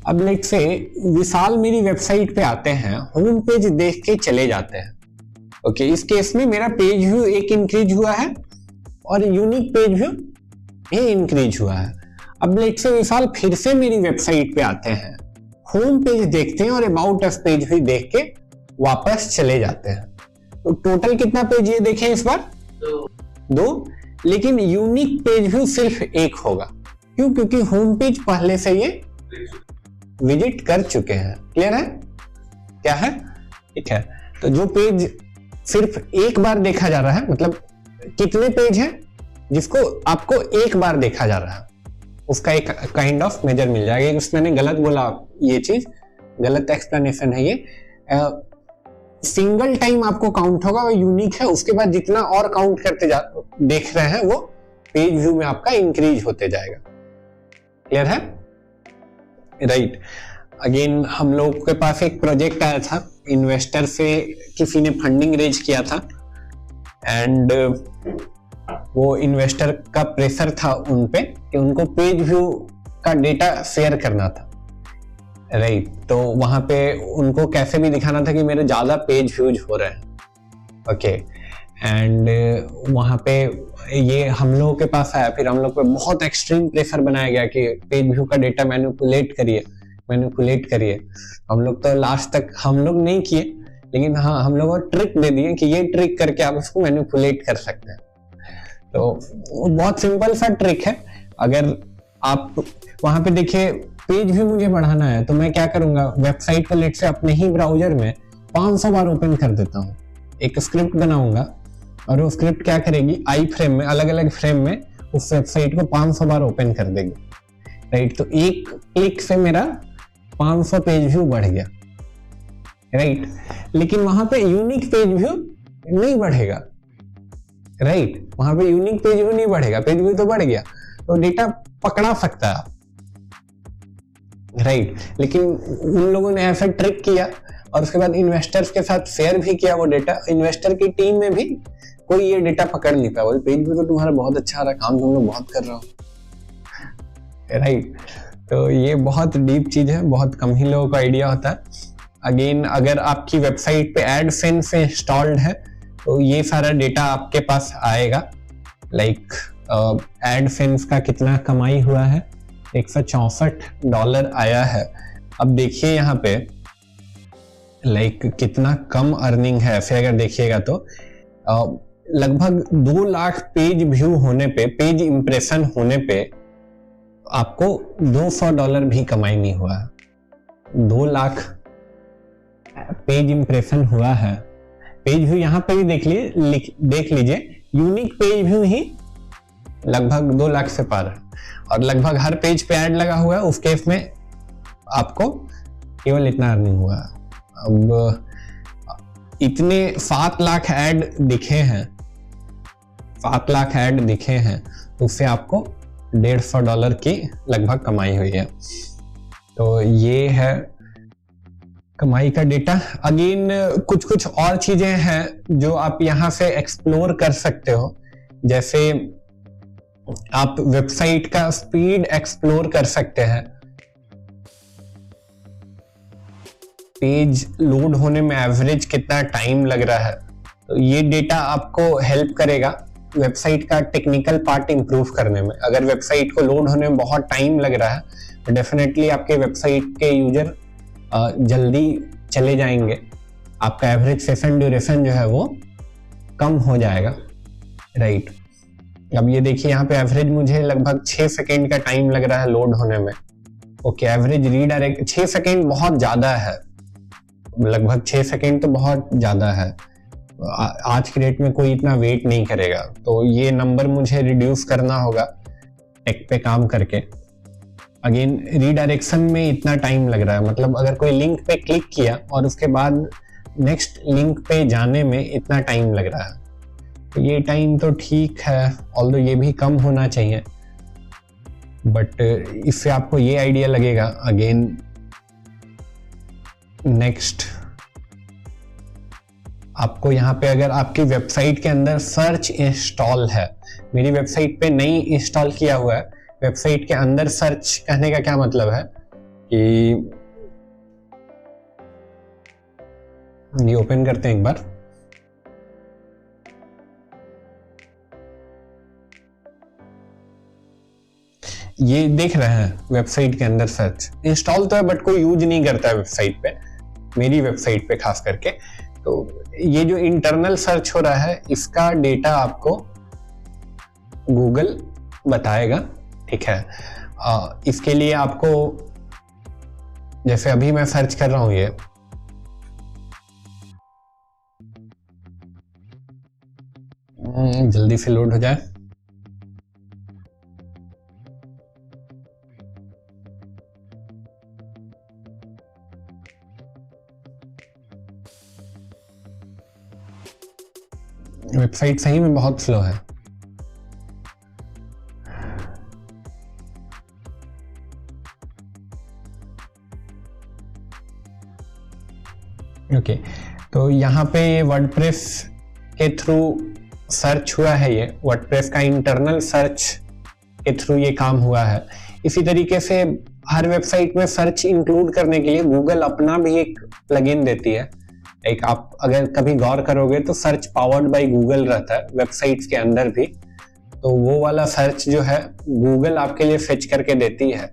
अब लेट से विशाल मेरी वेबसाइट पे आते हैं, होम पेज देख के चले जाते हैं। ओके, इस केस में मेरा पेज व्यू एक इंक्रीज हुआ है और यूनिक पेज व्यू भी इंक्रीज हुआ है। अब लेट से विशाल फिर से मेरी वेबसाइट पे आते हैं, होम पेज देखते हैं और अबाउट अस पेज भी देख के वापस चले जाते हैं। तो टोटल कितना पेज ये देखें इस बार? दो। लेकिन यूनिक पेज व्यू सिर्फ एक होगा। क्यों? क्योंकि होम पेज पहले से ये विजिट कर चुके हैं। क्लियर है? क्या है? ठीक है। तो जो पेज सिर्फ एक बार देखा जा रहा है, मतलब कितने पेज हैं जिसको आपको एक बार देखा जा रहा है, उसका एक काइंड ऑफ मेजर मिल जाएगा। उसमें मैंने गलत बोला, ये चीज गलत एक्सप्लेनेशन है। ये सिंगल टाइम आपको काउंट होगा, वो यूनिक है। उसके बाद जितना और काउंट करते देख रहे हैं वो पेज व्यू में आपका इंक्रीज होते जाएगा। क्लियर है? राइट। अगेन हम लोग के पास एक प्रोजेक्ट आया था, इन्वेस्टर से किसी ने फंडिंग रेज किया था एंड वो इन्वेस्टर का प्रेशर था उन पे कि उनको पेज व्यू का डेटा शेयर करना था। राइट, तो वहां पे उनको कैसे भी दिखाना था कि मेरे ज्यादा पेज व्यूज हो रहे हैं। ओके, एंड वहां पे ये हम लोगों के पास आया। फिर हम लोग पे बहुत एक्सट्रीम प्रेशर बनाया गया कि पेज व्यू का डेटा मैनिपुलेट करिए। हम लोग तो लास्ट तक हम लोग नहीं किए, लेकिन हाँ हम लोग को ट्रिक दे दिए कि ये ट्रिक करके आप उसको मैनिपुलेट कर सकते हैं। तो बहुत सिंपल सा ट्रिक है। अगर आप वहां पे देखिए पेज व्यू मुझे बढ़ाना है तो मैं क्या करूंगा, वेबसाइट को लेट से अपने ही ब्राउजर में 500 बार ओपन कर देता हूँ। एक स्क्रिप्ट बनाऊंगा और वो स्क्रिप्ट क्या करेगी, आई फ्रेम में, अलग अलग फ्रेम में उस वेबसाइट को 500 बार ओपन कर देगी। राइट, तो एक क्लिक से मेरा 500 पेज व्यू बढ़ गया। राइट, लेकिन वहां पे यूनिक पेज व्यू नहीं बढ़ेगा। राइट, वहां पे यूनिक पेज व्यू नहीं बढ़ेगा, पेज व्यू तो बढ़ गया। तो डेटा पकड़ा सकता है। राइट लेकिन उन लोगों ने ऐसा ट्रिक किया और उसके बाद इन्वेस्टर्स के साथ शेयर भी किया वो डेटा। इन्वेस्टर की टीम में भी कोई ये डेटा पकड़ नहीं पाया। पेज पे तो तुम्हारा बहुत अच्छा आ रहा, काम तुम लोग बहुत कर रहे हो, राइट। तो ये बहुत डीप चीज है, बहुत कम ही लोगों को आइडिया होता है। अगेन अगर आपकी वेबसाइट पे एडसेंस इंस्टॉल्ड है तो ये सारा डेटा आपके पास आएगा। लाइक एडसेंस का कितना कमाई हुआ है, $164 आया है। अब देखिए यहाँ पे लाइक कितना कम अर्निंग है। फिर अगर देखिएगा तो लगभग 2 लाख पेज व्यू होने पे, पेज इंप्रेशन होने पे आपको $200 भी कमाई नहीं हुआ है। 2 लाख पेज इंप्रेशन हुआ है। पेज व्यू यहाँ पे भी देख लीजिए, यूनिक पेज व्यू ही लगभग 2 लाख से पार है और लगभग हर पेज पे ऐड लगा हुआ है। उस केस में आपको केवल इतना अर्निंग हुआ है। अब इतने 7 लाख ऐड दिखे हैं, 7 लाख ऐड दिखे हैं, तो उससे आपको $150 की लगभग कमाई हुई है। तो ये है कमाई का डेटा। अगेन कुछ और चीजें हैं जो आप यहाँ से एक्सप्लोर कर सकते हो। जैसे आप वेबसाइट का स्पीड एक्सप्लोर कर सकते हैं। पेज लोड होने में एवरेज कितना टाइम लग रहा है, तो ये डेटा आपको हेल्प करेगा वेबसाइट का टेक्निकल पार्ट इंप्रूव करने में। अगर वेबसाइट को लोड होने में बहुत टाइम लग रहा है तो डेफिनेटली आपके वेबसाइट के यूजर जल्दी चले जाएंगे, आपका एवरेज सेशन ड्यूरेशन जो है वो कम हो जाएगा, राइट। अब ये देखिए यहाँ पे एवरेज मुझे लगभग 6 सेकेंड का टाइम लग रहा है लोड होने में। ओके, एवरेज रीडायरेक्ट 6 सेकेंड बहुत ज्यादा है, लगभग 6 सेकेंड तो बहुत ज्यादा है। आज की डेट में कोई इतना वेट नहीं करेगा, तो ये नंबर मुझे रिड्यूस करना होगा टेक पे काम करके। अगेन रीडायरेक्शन में इतना टाइम लग रहा है, मतलब अगर कोई लिंक पे क्लिक किया और उसके बाद नेक्स्ट लिंक पे जाने में इतना टाइम लग रहा है, तो ये टाइम तो ठीक है, ऑल्दो ये भी कम होना चाहिए, बट इससे आपको ये आइडिया लगेगा। अगेन नेक्स्ट आपको यहाँ पे अगर आपकी वेबसाइट के अंदर सर्च इंस्टॉल है, मेरी वेबसाइट पे नहीं इंस्टॉल किया हुआ है, वेबसाइट के अंदर सर्च कहने का क्या मतलब है कि ये ओपन करते हैं एक बार। ये देख रहे हैं वेबसाइट के अंदर सर्च इंस्टॉल तो है, बट कोई यूज नहीं करता है वेबसाइट पे, मेरी वेबसाइट पे खास करके। तो ये जो इंटरनल सर्च हो रहा है इसका डेटा आपको गूगल बताएगा, ठीक है। इसके लिए आपको, जैसे अभी मैं सर्च कर रहा हूं, ये जल्दी से लोड हो जाए। वेबसाइट सही में बहुत स्लो है। ओके, तो यहाँ पे ये वर्डप्रेस के थ्रू सर्च हुआ है, ये वर्डप्रेस का इंटरनल सर्च के थ्रू ये काम हुआ है। इसी तरीके से हर वेबसाइट में सर्च इंक्लूड करने के लिए गूगल अपना भी एक प्लगइन देती है। एक आप अगर कभी गौर करोगे तो सर्च पावर्ड बाय गूगल रहता है वेबसाइट्स के अंदर भी, तो वो वाला सर्च जो है गूगल आपके लिए फेच करके देती है,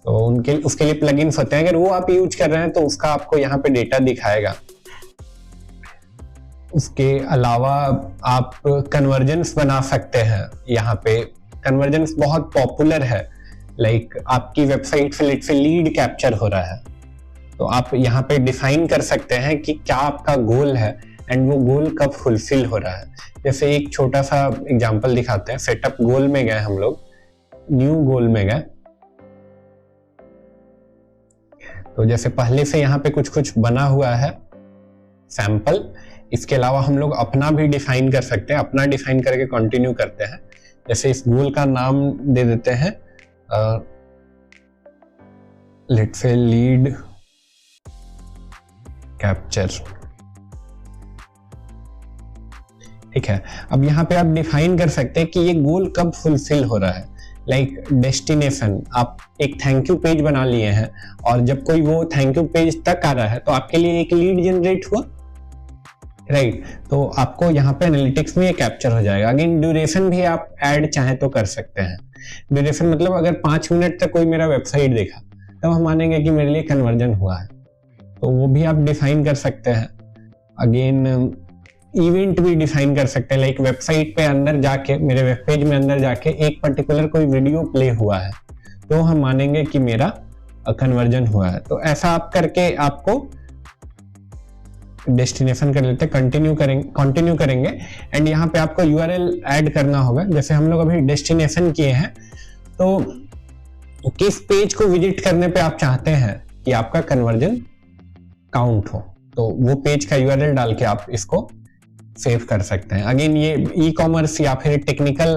तो उनके उसके लिए प्लगइन्स होते हैं। अगर वो आप यूज कर रहे हैं तो उसका आपको यहाँ पे डेटा दिखाएगा। उसके अलावा आप कन्वर्जेंस बना सकते हैं। यहाँ पे कन्वर्जेंस बहुत पॉपुलर है, लाइक आपकी वेबसाइट से लीड कैप्चर हो रहा है, तो आप यहाँ पे डिफाइन कर सकते हैं कि क्या आपका गोल है एंड वो गोल कब फुलफिल हो रहा है। जैसे एक छोटा सा एग्जांपल दिखाते हैं। सेटअप गोल में गए हम लोग, न्यू गोल में गए, तो जैसे पहले से यहाँ पे कुछ बना हुआ है सैंपल। इसके अलावा हम लोग अपना भी डिफाइन कर सकते हैं, अपना डिफाइन करके कंटिन्यू करते हैं। जैसे इस गोल का नाम दे देते हैं लेट्स से लीड कैप्चर। ठीक है, अब यहाँ पे आप डिफाइन कर सकते हैं कि ये गोल कब फुलफिल हो रहा है। लाइक डेस्टिनेशन, आप एक थैंक यू पेज बना लिए हैं और जब कोई वो थैंक यू पेज तक आ रहा है तो आपके लिए एक लीड जनरेट हुआ, राइट। तो आपको यहाँ पे एनालिटिक्स में ये कैप्चर हो जाएगा। अगेन ड्यूरेशन भी आप ऐड चाहे तो कर सकते हैं। ड्यूरेशन मतलब अगर 5 मिनट तक कोई मेरा वेबसाइट देखा तब हम मानेंगे कि मेरे लिए कन्वर्जन हुआ है, तो वो भी आप डिफाइन कर सकते हैं। अगेन इवेंट भी डिफाइन कर सकते हैं, लाइक वेबसाइट पे अंदर जाके, मेरे वेब पेज में अंदर जाके एक पर्टिकुलर कोई वीडियो प्ले हुआ है तो हम मानेंगे कि मेरा कन्वर्जन हुआ है। तो ऐसा आप करके आपको डेस्टिनेशन कर लेते हैं, कंटिन्यू करेंगे एंड यहाँ पे आपको URL ऐड करना होगा। जैसे हम लोग अभी डेस्टिनेशन किए हैं, तो किस पेज को विजिट करने पे आप चाहते हैं कि आपका कन्वर्जन काउंट हो, तो वो पेज का URL डाल के आप इसको सेव कर सकते हैं। अगेन ये ई-कॉमर्स या फिर टेक्निकल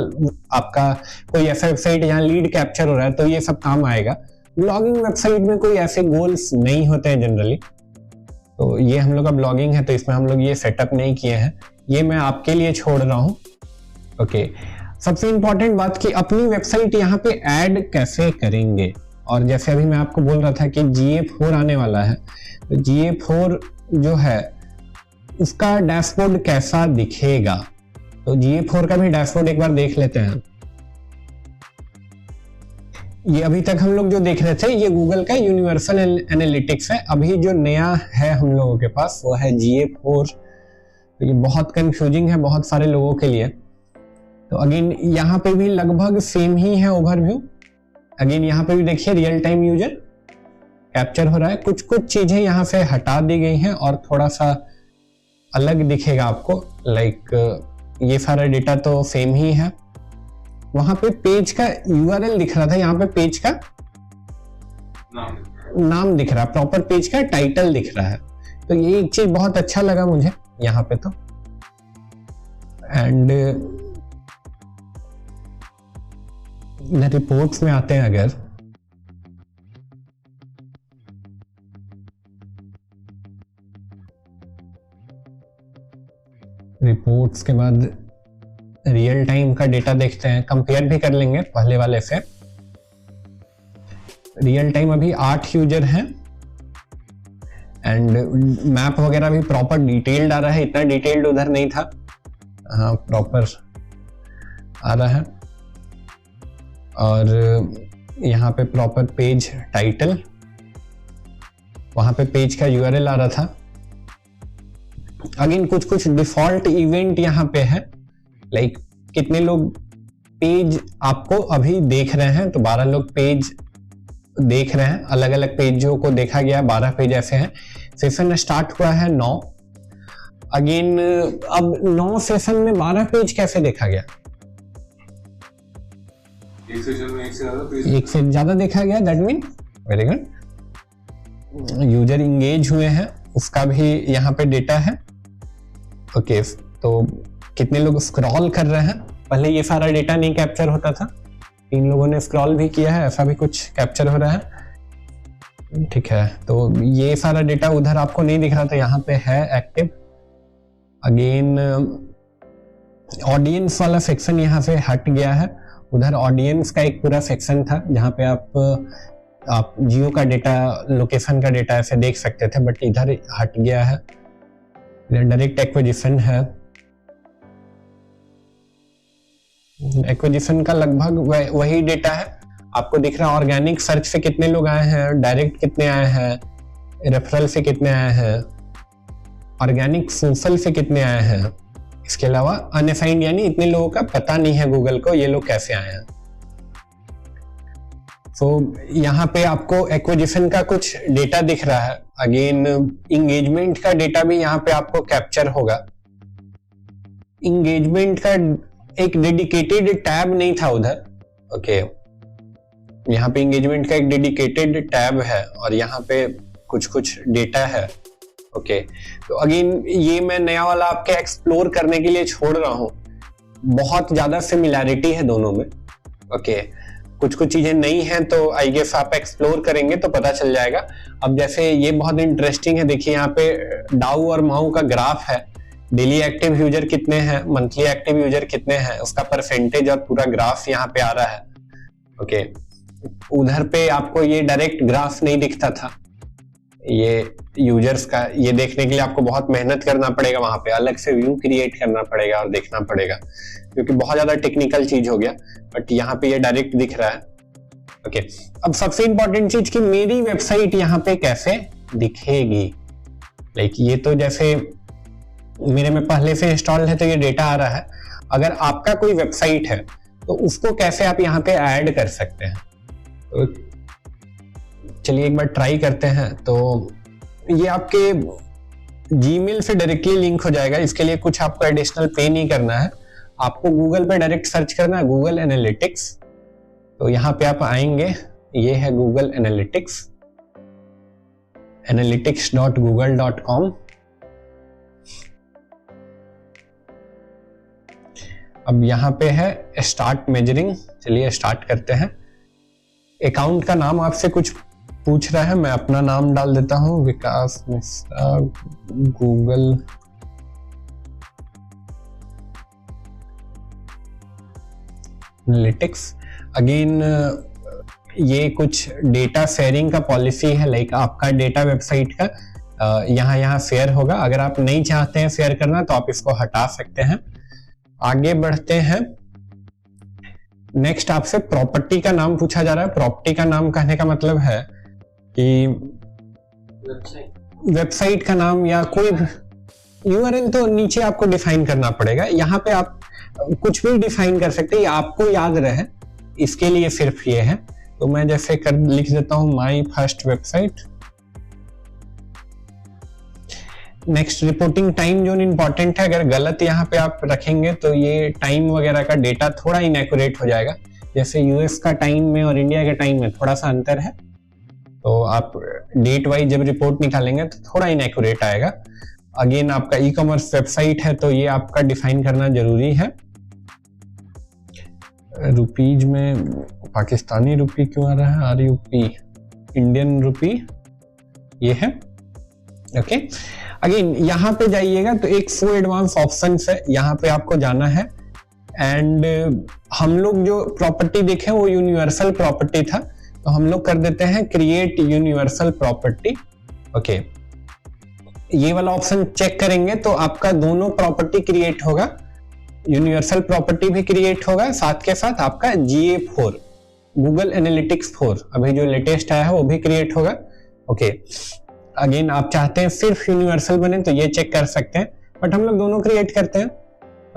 आपका कोई ऐसा वेबसाइट जहाँ लीड कैप्चर हो रहा है तो ये सब काम आएगा। ब्लॉगिंग वेबसाइट में कोई ऐसे गोल्स नहीं होते हैं जनरली, तो ये हम लोग का ब्लॉगिंग है तो इसमें हम लोग ये सेटअप नहीं किए हैं, ये मैं आपके लिए छोड़ रहा हूँ। ओके, सबसे इंपॉर्टेंट बात कि अपनी वेबसाइट यहाँ पे ऐड कैसे करेंगे। और जैसे अभी मैं आपको बोल रहा था कि GA4 आने वाला है, तो GA4 जो है उसका डैशबोर्ड कैसा दिखेगा, तो GA4 का भी डैशबोर्ड एक बार देख लेते हैं। ये अभी तक हम लोग जो देख रहे थे ये गूगल का यूनिवर्सल एनालिटिक्स है। अभी जो नया है हम लोगों के पास वो है GA4। तो ये बहुत कंफ्यूजिंग है बहुत सारे लोगों के लिए। तो अगेन यहाँ पे भी लगभग सेम ही है ओवरव्यू। अगेन यहाँ पे भी देखिए रियल टाइम यूजर कैप्चर हो रहा है, कुछ कुछ चीजें यहाँ से हटा दी गई हैं और थोड़ा सा अलग दिखेगा आपको। लाइक ये सारा डेटा तो सेम ही है। वहां पे पेज का URL दिख रहा था, यहाँ पे पेज का नाम दिख रहा है, प्रॉपर पेज का टाइटल दिख रहा है। तो ये एक चीज बहुत अच्छा लगा मुझे यहाँ पे तो। एंड रिपोर्ट्स में आते हैं, अगर रिपोर्ट्स के बाद रियल टाइम का डेटा देखते हैं, कंपेयर भी कर लेंगे पहले वाले से। रियल टाइम अभी 8 यूजर हैं एंड मैप वगैरह भी प्रॉपर डिटेल्ड आ रहा है, इतना डिटेल्ड उधर नहीं था, हाँ प्रॉपर आ रहा है। और यहाँ पे प्रॉपर पेज टाइटल, वहां पे पेज का URL आ रहा था। अगेन कुछ कुछ डिफॉल्ट इवेंट यहाँ पे है, लाइक कितने लोग पेज आपको अभी देख रहे हैं, तो 12 लोग पेज देख रहे हैं। अलग अलग पेजों को देखा गया, 12 पेज ऐसे हैं। सेशन स्टार्ट हुआ है 9। अगेन अब 9 सेशन में 12 पेज कैसे देखा गया? एक सेशन में एक से ज्यादा देखा गया, that mean very good. User engage हुए हैं उसका भी यहाँ पे डेटा है। ओके, तो कितने लोग स्क्रॉल कर रहे हैं, पहले ये सारा डेटा नहीं कैप्चर होता था, 3 लोगों ने स्क्रॉल भी किया है, ऐसा भी कुछ कैप्चर हो रहा है। ठीक है, तो ये सारा डेटा उधर आपको नहीं दिख रहा था, यहाँ पे है एक्टिव। अगेन ऑडियंस वाला सेक्शन यहाँ से हट गया है। उधर ऑडियंस का एक पूरा सेक्शन था जहाँ पे आप जियो का डेटा, लोकेशन का डेटा ऐसे देख सकते थे, बट इधर हट गया है। डायरेक्ट एक्विजिशन है, एक्विजिशन का लगभग वही डेटा है आपको दिख रहा है। ऑर्गेनिक सर्च से कितने लोग आए हैं, डायरेक्ट कितने आए हैं, रेफरल से कितने आए हैं, ऑर्गेनिक सोशल से कितने आए हैं। इसके अलावा अनअसाइंड, यानी इतने लोगों का पता नहीं है गूगल को ये लोग कैसे आए हैं। तो यहाँ पे आपको एक्विजिशन का कुछ डेटा दिख रहा है। अगेन इंगेजमेंट का डेटा भी यहाँ पे आपको कैप्चर होगा। इंगेजमेंट का एक डेडिकेटेड टैब नहीं था उधर। ओके, यहाँ पे इंगेजमेंट का एक डेडिकेटेड टैब है और यहाँ पे कुछ कुछ डेटा है। ओके, तो अगेन ये मैं नया वाला आपके एक्सप्लोर करने के लिए छोड़ रहा हूँ। बहुत ज्यादा सिमिलैरिटी है दोनों में। ओके, कुछ चीजें नई हैं तो आई गेस आप एक्सप्लोर करेंगे तो पता चल जाएगा। अब जैसे ये बहुत इंटरेस्टिंग है, देखिए यहाँ पे डाउ और माउ का ग्राफ है, डेली एक्टिव यूजर कितने हैं, मंथली एक्टिव यूजर कितने हैं, उसका परसेंटेज और पूरा ग्राफ यहाँ पे आ रहा है। ओके, उधर पे आपको ये डायरेक्ट ग्राफ नहीं दिखता था, ये यूजर्स का, ये देखने के लिए आपको बहुत मेहनत करना पड़ेगा, वहां पे अलग से व्यू क्रिएट करना पड़ेगा और देखना पड़ेगा, क्योंकि बहुत ज्यादा टेक्निकल चीज हो गया। बट यहाँ पे ये डायरेक्ट दिख रहा है। ओके, अब सबसे इंपॉर्टेंट चीज कि मेरी वेबसाइट यहाँ पे कैसे दिखेगी। लाइक ये तो जैसे मेरे में पहले से इंस्टॉल है तो ये डेटा आ रहा है। अगर आपका कोई वेबसाइट है तो उसको कैसे आप यहाँ पे ऐड कर सकते हैं, तो चलिए एक बार ट्राई करते हैं। तो ये आपके जीमेल से डायरेक्टली लिंक हो जाएगा। इसके लिए कुछ आपको एडिशनल पे नहीं करना है, आपको गूगल पे डायरेक्ट सर्च करना है गूगल एनालिटिक्स। तो यहाँ पे आप आएंगे, ये है गूगल एनालिटिक्स, analytics.google.com। अब यहाँ पे है स्टार्ट मेजरिंग, चलिए स्टार्ट करते हैं। अकाउंट का नाम आपसे कुछ पूछ रहा है, मैं अपना नाम डाल देता हूँ, विकास मिश्रा गूगल एनालिटिक्स। अगेन ये कुछ डेटा शेयरिंग का पॉलिसी है, लाइक आपका डेटा वेबसाइट का यहाँ शेयर होगा। अगर आप नहीं चाहते हैं शेयर करना तो आप इसको हटा सकते हैं। आगे बढ़ते हैं, नेक्स्ट आपसे प्रॉपर्टी का नाम पूछा जा रहा है। प्रॉपर्टी का नाम कहने का मतलब है कि वेबसाइट का नाम या कोई यूआरएल तो नीचे आपको डिफाइन करना पड़ेगा। यहाँ पे आप कुछ भी डिफाइन कर सकते हैं, आपको याद रहे इसके लिए सिर्फ ये है। तो मैं जैसे लिख देता हूं my first website. Next, reporting time zone important है, अगर गलत यहाँ पे आप रखेंगे तो ये टाइम वगैरह का डेटा थोड़ा इनएक्यूरेट हो जाएगा। जैसे यूएस का टाइम में और इंडिया के टाइम में थोड़ा सा अंतर है, तो आप डेट वाइज जब रिपोर्ट निकालेंगे तो थोड़ा इनएक्यूरेट आएगा। अगेन आपका ई कॉमर्स वेबसाइट है तो ये आपका डिफाइन करना जरूरी है। रुपीज में पाकिस्तानी रुपी क्यों आ रहा है, आरयूपी इंडियन रुपी ये है। ओके, अगेन यहाँ पे जाइएगा तो एक फुल एडवांस ऑप्शन है, यहाँ पे आपको जाना है। एंड हम लोग जो प्रॉपर्टी देखे वो यूनिवर्सल प्रॉपर्टी था, तो हम लोग कर देते हैं क्रिएट यूनिवर्सल प्रॉपर्टी। ओके, ये वाला ऑप्शन चेक करेंगे तो आपका दोनों प्रॉपर्टी क्रिएट होगा, यूनिवर्सल प्रॉपर्टी भी क्रिएट होगा, साथ के साथ आपका GA4 गूगल एनालिटिक्स 4 अभी जो लेटेस्ट आया है वो भी क्रिएट होगा। ओके, अगेन आप चाहते हैं सिर्फ यूनिवर्सल बने तो ये चेक कर सकते हैं, बट हम लोग दोनों क्रिएट करते हैं।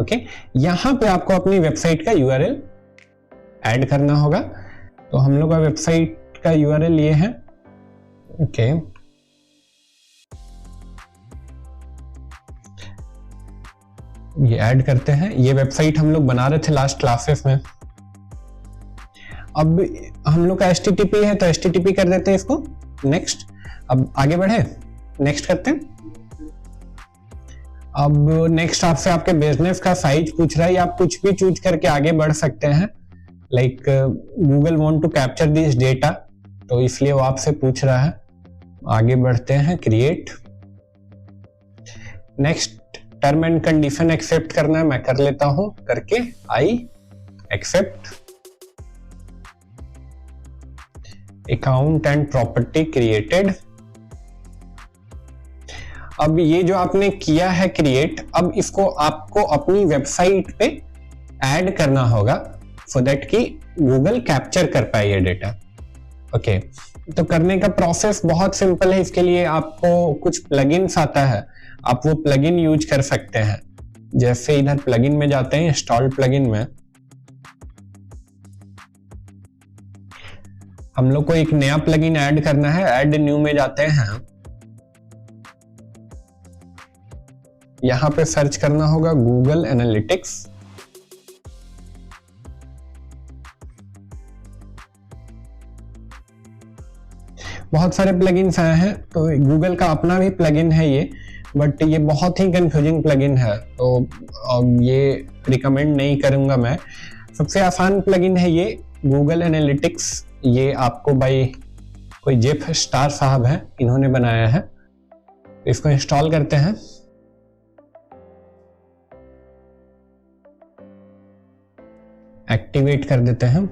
ओके, यहाँ पे आपको अपनी वेबसाइट का URL ऐड करना होगा। तो हम लोग का वेबसाइट का URL ये है। ओके, ये ऐड करते हैं। ये वेबसाइट हम लोग बना रहे थे लास्ट क्लासेस में। अब हम लोग का HTTP है तो HTTP कर देते हैं इसको। नेक्स्ट, अब आगे बढ़े, नेक्स्ट करते हैं। अब नेक्स्ट आपसे आपके बिजनेस का साइज पूछ रहा है, या आप कुछ भी चूज करके आगे बढ़ सकते हैं। Like Google want to capture this data, तो इसलिए वो आपसे पूछ रहा है। आगे बढ़ते हैं, create. Next, term and condition accept करना है, मैं कर लेता हूं करके, I accept. Account and property created. अब ये जो आपने किया है क्रिएट, अब इसको आपको अपनी वेबसाइट पे ऐड करना होगा सो दैट कि गूगल कैप्चर कर पाए ये डेटा। ओके, तो करने का प्रोसेस बहुत सिंपल है। इसके लिए आपको कुछ प्लगइन्स आता है, आप वो प्लगइन यूज कर सकते हैं। जैसे इधर प्लगइन में जाते हैं, इंस्टॉल प्लगइन में हम लोग को एक नया प्लगइन ऐड करना है। ऐड न्यू में जाते हैं, यहां पे सर्च करना होगा गूगल एनालिटिक्स। बहुत सारे प्लगइन्स आए हैं, तो गूगल का अपना भी प्लगइन है ये, बट ये बहुत ही कंफ्यूजिंग प्लगइन है, तो ये रिकमेंड नहीं करूंगा मैं। सबसे आसान प्लगइन है ये, गूगल एनालिटिक्स ये आपको बाय कोई जेफ स्टार साहब है, इन्होंने बनाया है। इसको इंस्टॉल करते हैं। एक्टिवेट कर देते हैं।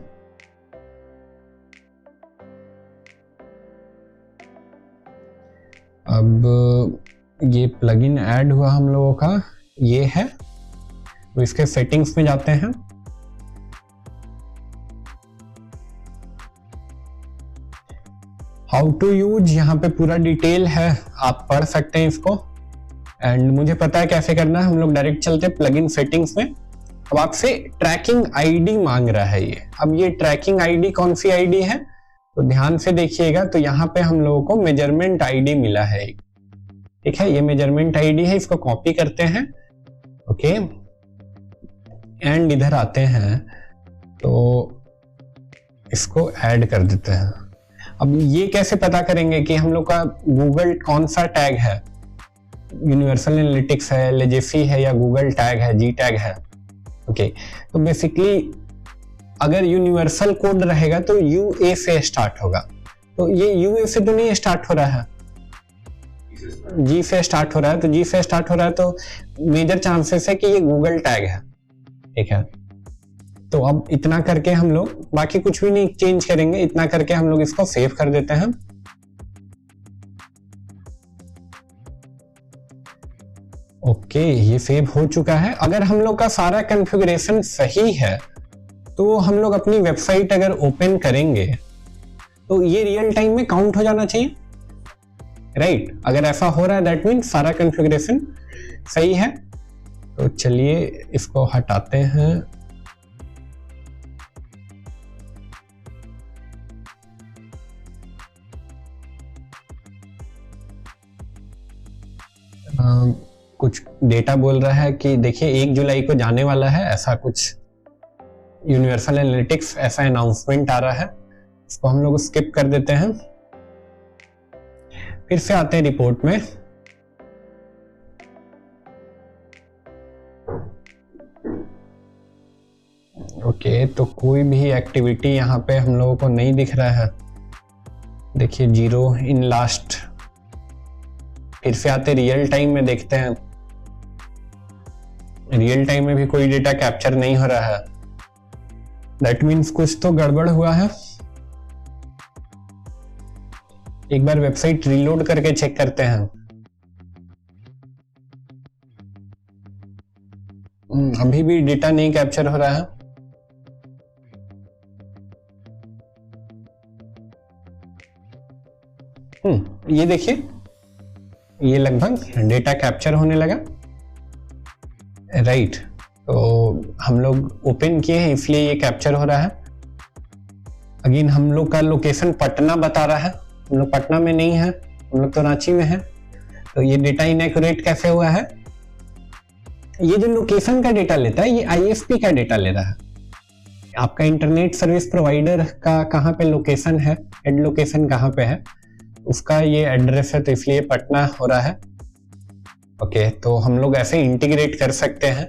अब ये प्लगइन ऐड हुआ हम लोगों का, ये है। तो इसके सेटिंग्स में जाते हैं। हाउ टू यूज यहाँ पे पूरा डिटेल है, आप पढ़ सकते हैं इसको। एंड मुझे पता है कैसे करना है। हम लोग डायरेक्ट चलते हैं प्लगइन सेटिंग्स में। अब आपसे ट्रैकिंग आईडी मांग रहा है ये। अब ये ट्रैकिंग आईडी कौन सी आईडी है, तो ध्यान से देखिएगा। तो यहाँ पे हम लोगों को मेजरमेंट आईडी मिला है, ठीक है। ये मेजरमेंट आईडी है, इसको कॉपी करते हैं। ओके, एंड इधर आते हैं तो इसको ऐड कर देते हैं। अब ये कैसे पता करेंगे कि हम लोग का गूगल कौन सा टैग है, यूनिवर्सल एनालिटिक्स है, लेजेसी है, या गूगल टैग है, जी टैग है। ओके, तो बेसिकली अगर यूनिवर्सल कोड रहेगा तो यूए से स्टार्ट होगा। तो ये यूए से तो नहीं स्टार्ट हो रहा है, जी से स्टार्ट हो रहा है। तो जी से स्टार्ट हो रहा है तो मेजर चांसेस है कि ये गूगल टैग है, ठीक है। तो अब इतना करके हम लोग बाकी कुछ भी नहीं चेंज करेंगे, इतना करके हम लोग इसको सेव कर देते हैं। ओके, ये सेव हो चुका है। अगर हम लोग का सारा कॉन्फ़िगरेशन सही है तो हम लोग अपनी वेबसाइट अगर ओपन करेंगे तो ये रियल टाइम में काउंट हो जाना चाहिए, राइट। अगर ऐसा हो रहा है दैट मीन सारा कॉन्फ़िगरेशन सही है। तो चलिए इसको हटाते हैं। कुछ डेटा बोल रहा है कि देखिए 1 जुलाई को जाने वाला है, ऐसा कुछ यूनिवर्सल एनालिटिक्स ऐसा अनाउंसमेंट आ रहा है। इसको हम लोग स्किप कर देते हैं। फिर से आते हैं रिपोर्ट में। ओके, तो कोई भी एक्टिविटी यहाँ पे हम लोगों को नहीं दिख रहा है। देखिए 0 इन लास्ट। फिर से आते रियल टाइम में, देखते हैं रियल टाइम में भी कोई डेटा कैप्चर नहीं हो रहा है। दैट मीन्स कुछ तो गड़बड़ हुआ है। एक बार वेबसाइट रीलोड करके चेक करते हैं। अभी भी डेटा नहीं कैप्चर हो रहा है। ये देखिए, ये लगभग डेटा कैप्चर होने लगा, राइट। तो हम लोग ओपन किए हैं इसलिए ये कैप्चर हो रहा है। अगेन हम लोग का लोकेशन पटना बता रहा है, हम लोग पटना में नहीं है, हम लोग तो रांची में है। तो ये डेटा इनएक्यूरेट कैसे हुआ है? ये जो लोकेशन का डेटा लेता है ये आईएसपी का डेटा ले रहा है। आपका इंटरनेट सर्विस प्रोवाइडर का कहाँ पे लोकेशन है, एड लोकेशन कहाँ पे है, उसका ये एड्रेस है, तो इसलिए पटना हो रहा है। ओके, तो हम लोग ऐसे इंटीग्रेट कर सकते हैं।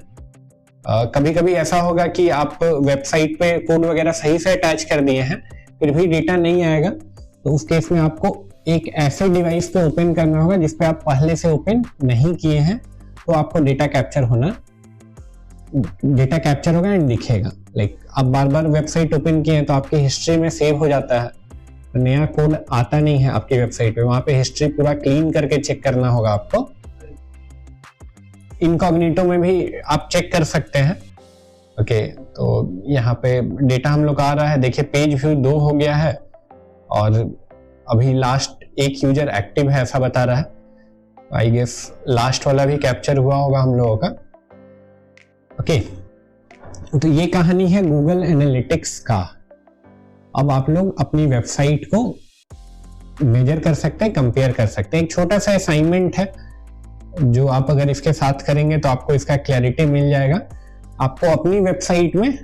कभी कभी ऐसा होगा कि आप वेबसाइट पे कोड वगैरह सही से अटैच कर दिए हैं फिर भी डेटा नहीं आएगा, तो उस केस में आपको एक ऐसे डिवाइस पे ओपन करना होगा जिस पे आप पहले से ओपन नहीं किए हैं, तो आपको डेटा कैप्चर होगा एंड दिखेगा। लाइक आप बार बार वेबसाइट ओपन किए हैं तो आपकी हिस्ट्री में सेव हो जाता है, तो नया कोड आता नहीं है आपकी वेबसाइट पे, वहां पे हिस्ट्री पूरा क्लीन करके चेक करना होगा आपको। इनकॉग्निटो में भी आप चेक कर सकते हैं। ओके, तो यहाँ पे डेटा हम लोग आ रहा है, देखिए पेज व्यू 2 हो गया है और अभी लास्ट एक यूजर एक्टिव है ऐसा बता रहा है। आई गेस लास्ट वाला भी कैप्चर हुआ होगा हम लोगों का। ओके, तो ये कहानी है गूगल एनालिटिक्स का। अब आप लोग अपनी वेबसाइट को मेजर कर सकते हैं, कंपेयर कर सकते हैं। एक छोटा सा असाइनमेंट है जो आप अगर इसके साथ करेंगे तो आपको इसका क्लैरिटी मिल जाएगा। आपको अपनी वेबसाइट में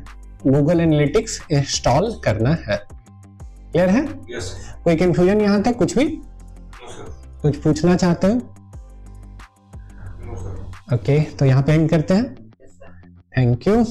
गूगल एनालिटिक्स इंस्टॉल करना है। क्लियर है? Yes. कोई कंफ्यूजन यहाँ तक? कुछ भी कुछ पूछना चाहते हो? ओके, तो यहाँ पे एंड करते हैं। Thank you.